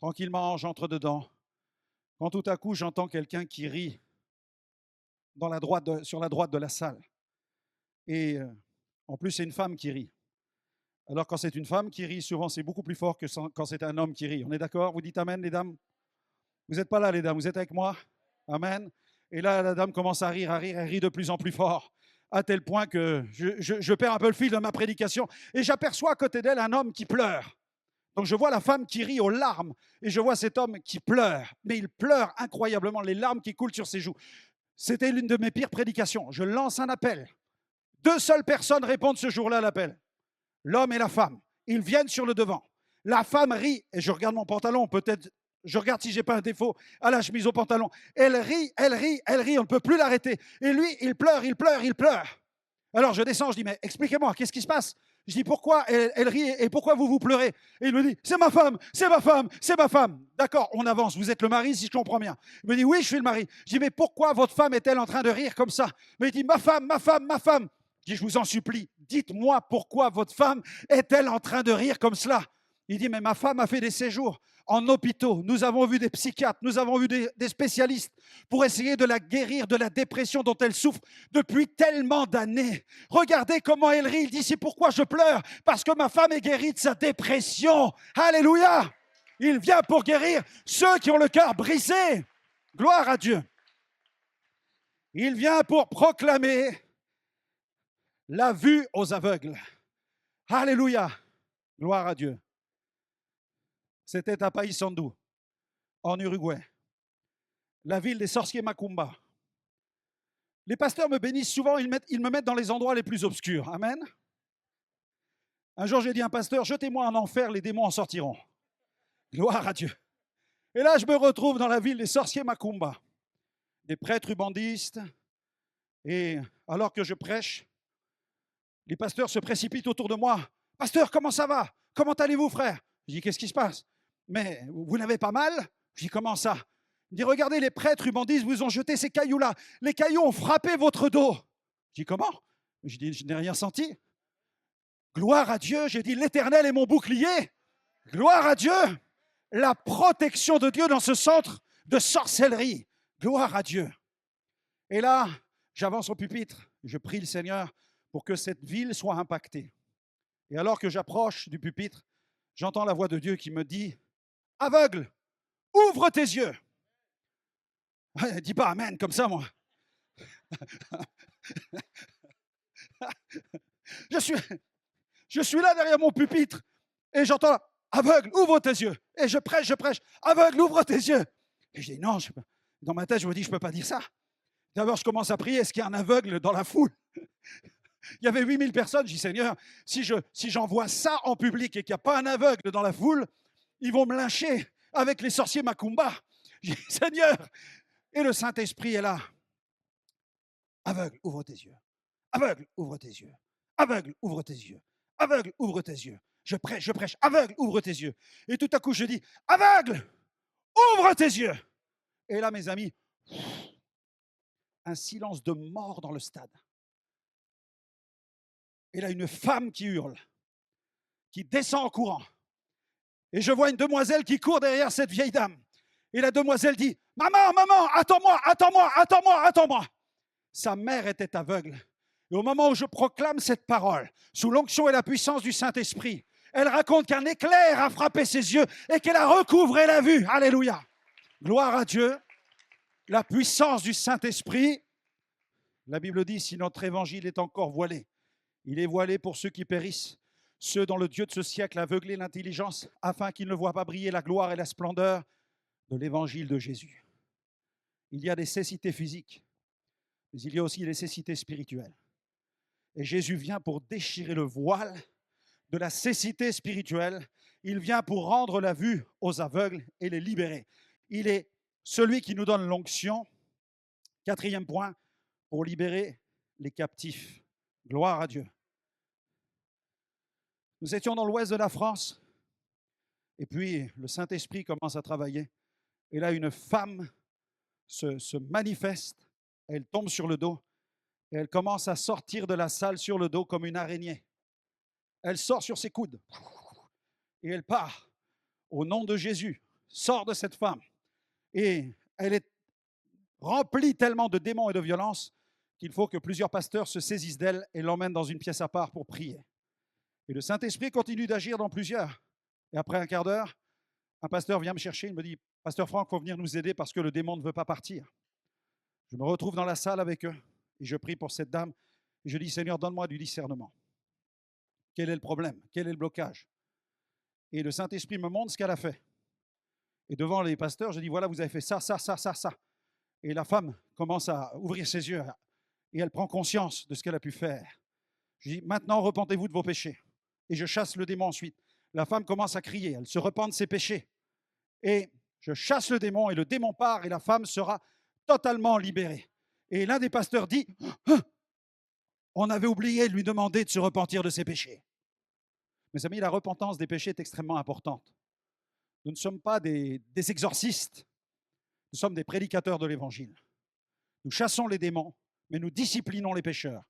Tranquillement, j'entre dedans. Quand tout à coup, j'entends quelqu'un qui rit sur la droite de la salle. Et en plus, c'est une femme qui rit. Alors, quand c'est une femme qui rit, souvent, c'est beaucoup plus fort que quand c'est un homme qui rit. On est d'accord? Vous dites amen, les dames? Vous n'êtes pas là, les dames, vous êtes avec moi? Amen. Et là, la dame commence à rire, elle rit de plus en plus fort, à tel point que je perds un peu le fil de ma prédication. Et j'aperçois à côté d'elle un homme qui pleure. Donc, je vois la femme qui rit aux larmes, et je vois cet homme qui pleure. Mais il pleure incroyablement, les larmes qui coulent sur ses joues. C'était l'une de mes pires prédications. Je lance un appel. 2 seules personnes répondent ce jour-là à l'appel. L'homme et la femme. Ils viennent sur le devant. La femme rit, et je regarde mon pantalon, peut-être, je regarde si je n'ai pas un défaut à la chemise au pantalon. Elle rit, on ne peut plus l'arrêter. Et lui, il pleure. Alors je descends, je dis, mais expliquez-moi, qu'est-ce qui se passe? Je dis, pourquoi elle rit et pourquoi vous pleurez? Et il me dit, c'est ma femme. D'accord, on avance, vous êtes le mari si je comprends bien. Il me dit, oui, je suis le mari. Je dis, mais pourquoi votre femme est-elle en train de rire comme ça? Mais il dit, ma femme. Je dis, je vous en supplie, dites-moi pourquoi votre femme est-elle en train de rire comme cela? Il dit, mais ma femme a fait des séjours en hôpitaux. Nous avons vu des psychiatres, nous avons vu des spécialistes pour essayer de la guérir de la dépression dont elle souffre depuis tellement d'années. Regardez comment elle rit. Il dit, c'est pourquoi je pleure, parce que ma femme est guérie de sa dépression. Alléluia! Il vient pour guérir ceux qui ont le cœur brisé. Gloire à Dieu. Il vient pour proclamer la vue aux aveugles. Alléluia. Gloire à Dieu. C'était à Paysandú, en Uruguay, la ville des sorciers Macumba. Les pasteurs me bénissent souvent, ils me mettent dans les endroits les plus obscurs. Amen. Un jour, j'ai dit à un pasteur, jetez-moi en enfer, les démons en sortiront. Gloire à Dieu. Et là, je me retrouve dans la ville des sorciers Macumba, des prêtres ubandistes. Et alors que je prêche, les pasteurs se précipitent autour de moi. Pasteur, comment ça va? Comment allez-vous, frère? Je dis, qu'est-ce qui se passe? Mais vous n'avez pas mal? Je dis, comment ça? Il dit, regardez, les prêtres ubandistes vous ont jeté ces cailloux-là. Les cailloux ont frappé votre dos. Je dis, comment? Je dis, je n'ai rien senti. Gloire à Dieu. J'ai dit, l'Éternel est mon bouclier. Gloire à Dieu. La protection de Dieu dans ce centre de sorcellerie. Gloire à Dieu. Et là, j'avance au pupitre. Je prie le Seigneur pour que cette ville soit impactée. Et alors que j'approche du pupitre, j'entends la voix de Dieu qui me dit, aveugle, ouvre tes yeux. Dis pas amen comme ça, moi. Je suis là derrière mon pupitre et j'entends, aveugle, ouvre tes yeux. Et je prêche, aveugle, ouvre tes yeux. Et je dis, non, dans ma tête, je me dis, je ne peux pas dire ça. D'abord, je commence à prier, est-ce qu'il y a un aveugle dans la foule? Il y avait 8000 personnes. Je dis, Seigneur, si j'envoie ça en public et qu'il n'y a pas un aveugle dans la foule, ils vont me lyncher avec les sorciers Macumba. Je dis, Seigneur. Et le Saint-Esprit est là. Aveugle, ouvre tes yeux. Aveugle, ouvre tes yeux. Aveugle, ouvre tes yeux. Aveugle, ouvre tes yeux. Je prêche. Aveugle, ouvre tes yeux. Et tout à coup, je dis, aveugle, ouvre tes yeux. Et là, mes amis, un silence de mort dans le stade. Et là, une femme qui hurle, qui descend en courant. Et je vois une demoiselle qui court derrière cette vieille dame. Et la demoiselle dit, maman, attends-moi. Sa mère était aveugle. Et au moment où je proclame cette parole, sous l'onction et la puissance du Saint-Esprit, elle raconte qu'un éclair a frappé ses yeux et qu'elle a recouvré la vue. Alléluia. Gloire à Dieu. La puissance du Saint-Esprit. La Bible dit, si notre évangile est encore voilé, il est voilé pour ceux qui périssent, ceux dont le Dieu de ce siècle a aveuglé l'intelligence, afin qu'ils ne voient pas briller la gloire et la splendeur de l'évangile de Jésus. Il y a des cécités physiques, mais il y a aussi des cécités spirituelles. Et Jésus vient pour déchirer le voile de la cécité spirituelle Il vient pour rendre la vue aux aveugles et les libérer. Il est celui qui nous donne l'onction. 4e point, pour libérer les captifs. Gloire à Dieu. Nous étions dans l'ouest de la France, et puis le Saint-Esprit commence à travailler. Et là, une femme se manifeste, elle tombe sur le dos, et elle commence à sortir de la salle sur le dos comme une araignée. Elle sort sur ses coudes, et elle part. Au nom de Jésus, sort de cette femme. Et elle est remplie tellement de démons et de violence qu'il faut que plusieurs pasteurs se saisissent d'elle et l'emmènent dans une pièce à part pour prier. Et le Saint-Esprit continue d'agir dans plusieurs. Et après un quart d'heure, un pasteur vient me chercher, il me dit « Pasteur Franck, il faut venir nous aider parce que le démon ne veut pas partir. » Je me retrouve dans la salle avec eux et je prie pour cette dame. Et je dis « Seigneur, donne-moi du discernement. Quel est le problème? Quel est le blocage ?» Et le Saint-Esprit me montre ce qu'elle a fait. Et devant les pasteurs, je dis « Voilà, vous avez fait ça, ça, ça, ça, ça. » Et la femme commence à ouvrir ses yeux et elle prend conscience de ce qu'elle a pu faire. Je dis « Maintenant, repentez-vous de vos péchés. » Et je chasse le démon ensuite. La femme commence à crier, elle se repent de ses péchés. Et je chasse le démon et le démon part et la femme sera totalement libérée. Et l'un des pasteurs dit « On avait oublié de lui demander de se repentir de ses péchés. » Mes amis, la repentance des péchés est extrêmement importante. Nous ne sommes pas des exorcistes, nous sommes des prédicateurs de l'Évangile. Nous chassons les démons, mais nous disciplinons les pécheurs.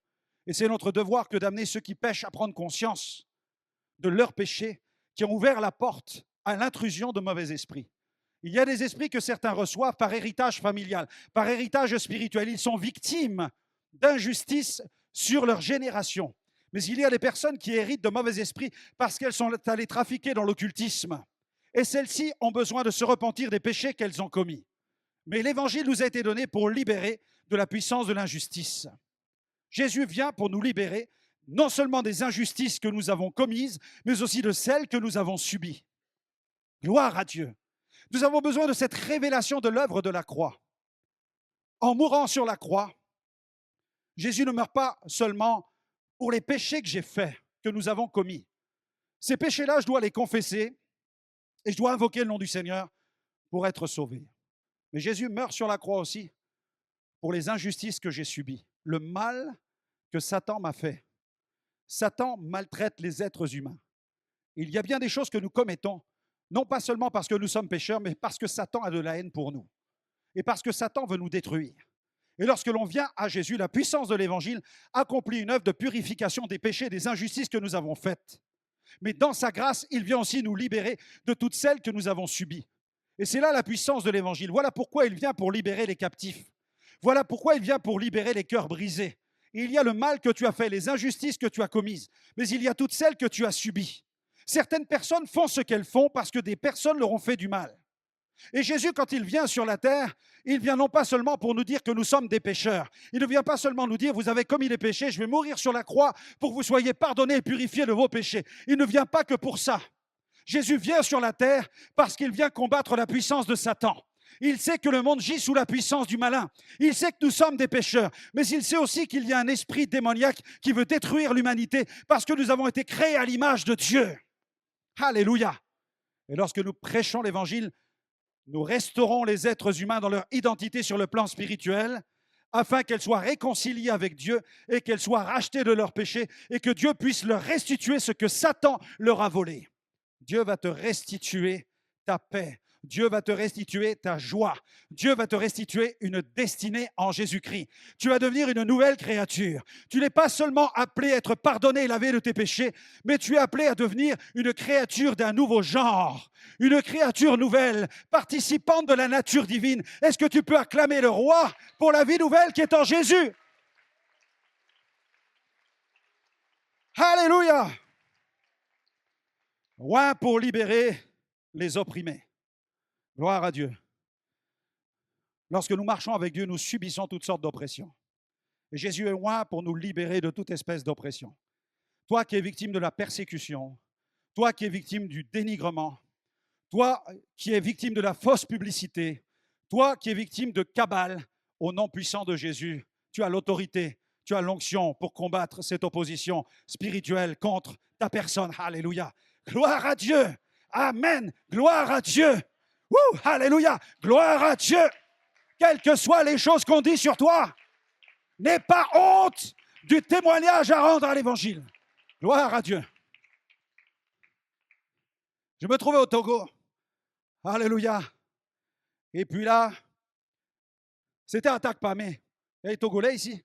Et c'est notre devoir que d'amener ceux qui pêchent à prendre conscience de leurs péchés, qui ont ouvert la porte à l'intrusion de mauvais esprits. Il y a des esprits que certains reçoivent par héritage familial, par héritage spirituel. Ils sont victimes d'injustice sur leur génération. Mais il y a des personnes qui héritent de mauvais esprits parce qu'elles sont allées trafiquer dans l'occultisme. Et celles-ci ont besoin de se repentir des péchés qu'elles ont commis. Mais l'Évangile nous a été donné pour libérer de la puissance de l'injustice. Jésus vient pour nous libérer non seulement des injustices que nous avons commises, mais aussi de celles que nous avons subies. Gloire à Dieu. Nous avons besoin de cette révélation de l'œuvre de la croix. En mourant sur la croix, Jésus ne meurt pas seulement pour les péchés que j'ai faits, que nous avons commis. Ces péchés-là, je dois les confesser et je dois invoquer le nom du Seigneur pour être sauvé. Mais Jésus meurt sur la croix aussi pour les injustices que j'ai subies, le mal que Satan m'a fait. Satan maltraite les êtres humains. Il y a bien des choses que nous commettons, non pas seulement parce que nous sommes pécheurs, mais parce que Satan a de la haine pour nous et parce que Satan veut nous détruire. Et lorsque l'on vient à Jésus, la puissance de l'Évangile accomplit une œuvre de purification des péchés et des injustices que nous avons faites. Mais dans sa grâce, il vient aussi nous libérer de toutes celles que nous avons subies. Et c'est là la puissance de l'Évangile. Voilà pourquoi il vient pour libérer les captifs. Voilà pourquoi il vient pour libérer les cœurs brisés. Et il y a le mal que tu as fait, les injustices que tu as commises, mais il y a toutes celles que tu as subies. Certaines personnes font ce qu'elles font parce que des personnes leur ont fait du mal. Et Jésus, quand il vient sur la terre, il vient non pas seulement pour nous dire que nous sommes des pécheurs. Il ne vient pas seulement nous dire, vous avez commis des péchés, je vais mourir sur la croix pour que vous soyez pardonnés et purifiés de vos péchés. Il ne vient pas que pour ça. Jésus vient sur la terre parce qu'il vient combattre la puissance de Satan. Il sait que le monde gît sous la puissance du malin. Il sait que nous sommes des pécheurs. Mais il sait aussi qu'il y a un esprit démoniaque qui veut détruire l'humanité parce que nous avons été créés à l'image de Dieu. Alléluia. Et lorsque nous prêchons l'Évangile, nous restaurons les êtres humains dans leur identité sur le plan spirituel afin qu'elles soient réconciliées avec Dieu et qu'elles soient rachetées de leurs péchés et que Dieu puisse leur restituer ce que Satan leur a volé. Dieu va te restituer ta paix. Dieu va te restituer ta joie. Dieu va te restituer une destinée en Jésus-Christ. Tu vas devenir une nouvelle créature. Tu n'es pas seulement appelé à être pardonné et lavé de tes péchés, mais tu es appelé à devenir une créature d'un nouveau genre, une créature nouvelle, participante de la nature divine. Est-ce que tu peux acclamer le roi pour la vie nouvelle qui est en Jésus? Alléluia! Roi pour libérer les opprimés. Gloire à Dieu. Lorsque nous marchons avec Dieu, nous subissons toutes sortes d'oppressions. Et Jésus est loin pour nous libérer de toute espèce d'oppression. Toi qui es victime de la persécution, toi qui es victime du dénigrement, toi qui es victime de la fausse publicité, toi qui es victime de cabale, au nom puissant de Jésus, tu as l'autorité, tu as l'onction pour combattre cette opposition spirituelle contre ta personne. Alléluia. Gloire à Dieu. Amen. Gloire à Dieu. Wouh, alléluia. Gloire à Dieu. Quelles que soient les choses qu'on dit sur toi, n'aie pas honte du témoignage à rendre à l'Évangile. Gloire à Dieu. Je me trouvais au Togo. Alléluia. Et puis là, c'était à Takpamé. Il y a les Togolais ici.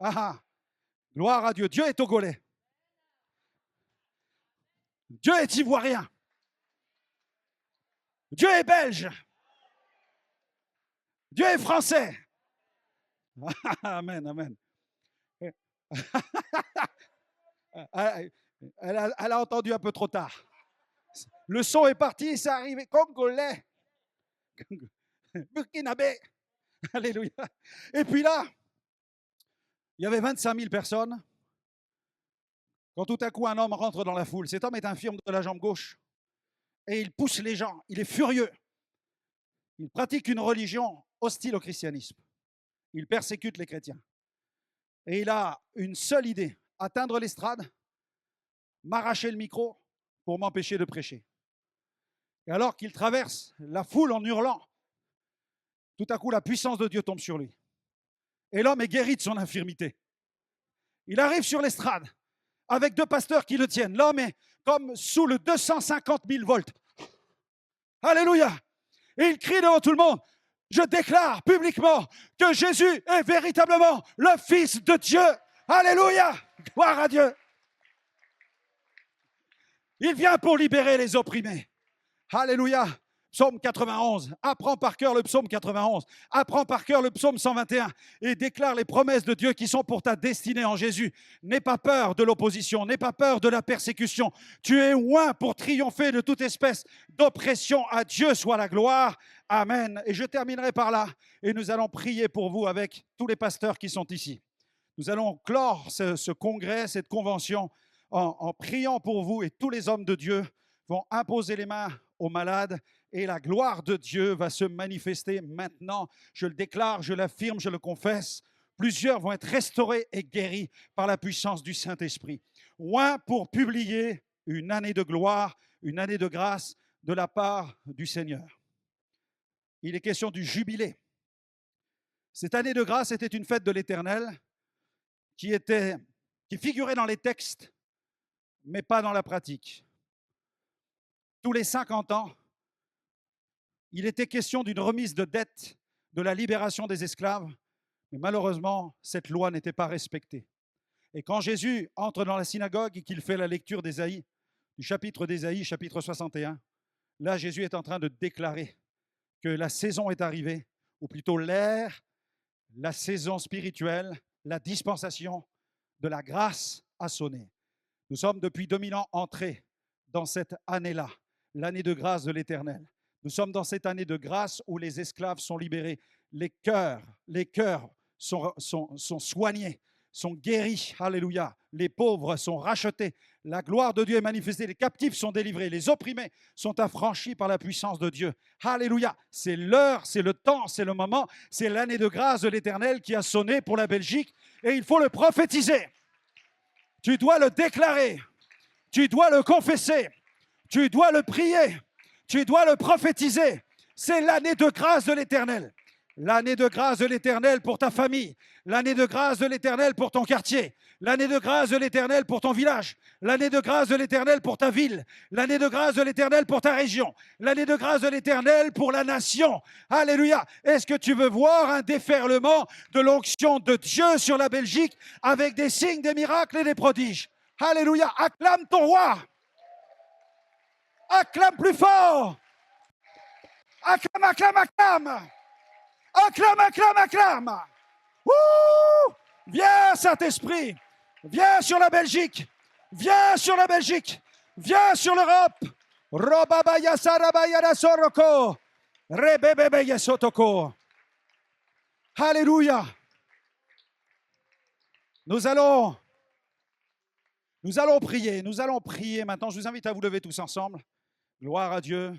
Ah ah. Gloire à Dieu. Dieu est Togolais. Dieu est Ivoirien. Dieu est Belge. Dieu est Français. Amen, amen. Elle a entendu un peu trop tard. Le son est parti, c'est arrivé. Congolais. Burkinabé. Alléluia. Et puis là, il y avait 25 000 personnes. Quand tout à coup un homme rentre dans la foule, cet homme est infirme de la jambe gauche. Et il pousse les gens, il est furieux. Il pratique une religion hostile au christianisme. Il persécute les chrétiens. Et il a une seule idée, atteindre l'estrade, m'arracher le micro pour m'empêcher de prêcher. Et alors qu'il traverse la foule en hurlant, tout à coup la puissance de Dieu tombe sur lui. Et l'homme est guéri de son infirmité. Il arrive sur l'estrade avec 2 pasteurs qui le tiennent. L'homme est comme sous le 250 000 volts. Alléluia. Et il crie devant tout le monde. Je déclare publiquement que Jésus est véritablement le Fils de Dieu. Alléluia. Gloire à Dieu. Il vient pour libérer les opprimés. Alléluia. Psaume 91. Apprends par cœur le psaume 91. Apprends par cœur le psaume 121 et déclare les promesses de Dieu qui sont pour ta destinée en Jésus. N'aie pas peur de l'opposition, n'aie pas peur de la persécution. Tu es oint pour triompher de toute espèce d'oppression. À Dieu soit la gloire. Amen. Et je terminerai par là. Et nous allons prier pour vous avec tous les pasteurs qui sont ici. Nous allons clore ce congrès, cette convention, en priant pour vous, et tous les hommes de Dieu vont imposer les mains aux malades et la gloire de Dieu va se manifester maintenant. Je le déclare, je l'affirme, je le confesse. Plusieurs vont être restaurés et guéris par la puissance du Saint-Esprit. Oint pour publier une année de gloire, une année de grâce de la part du Seigneur. Il est question du jubilé. Cette année de grâce était une fête de l'Éternel qui figurait dans les textes, mais pas dans la pratique. Tous les 50 ans, il était question d'une remise de dette, de la libération des esclaves, mais malheureusement, cette loi n'était pas respectée. Et quand Jésus entre dans la synagogue et qu'il fait la lecture d'Ésaïe, du chapitre d'Ésaïe, chapitre 61, là, Jésus est en train de déclarer que la saison est arrivée, ou plutôt l'ère, la saison spirituelle, la dispensation de la grâce a sonné. Nous sommes depuis 2000 ans entrés dans cette année-là, l'année de grâce de l'Éternel. Nous sommes dans cette année de grâce où les esclaves sont libérés. Les cœurs sont soignés, sont guéris. Alléluia. Les pauvres sont rachetés. La gloire de Dieu est manifestée. Les captifs sont délivrés. Les opprimés sont affranchis par la puissance de Dieu. Alléluia. C'est l'heure, c'est le temps, c'est le moment. C'est l'année de grâce de l'Éternel qui a sonné pour la Belgique. Et il faut le prophétiser. Tu dois le déclarer. Tu dois le confesser. Tu dois le prier. Tu dois le prophétiser. C'est l'année de grâce de l'Éternel. L'année de grâce de l'Éternel pour ta famille. L'année de grâce de l'Éternel pour ton quartier. L'année de grâce de l'Éternel pour ton village. L'année de grâce de l'Éternel pour ta ville. L'année de grâce de l'Éternel pour ta région. L'année de grâce de l'Éternel pour la nation. Alléluia. Est-ce que tu veux voir un déferlement de l'onction de Dieu sur la Belgique avec des signes, des miracles et des prodiges? Alléluia. Acclame ton roi. Acclame plus fort. Acclame, acclame, acclame. Acclame, acclame, acclame. Ouh! Viens, Saint-Esprit. Viens sur la Belgique. Viens sur la Belgique. Viens sur l'Europe. Robabaya sarabaya soroko. Rebebebeye sotoko. Alléluia. Nous allons prier. Nous allons prier maintenant. Je vous invite à vous lever tous ensemble. Gloire à Dieu.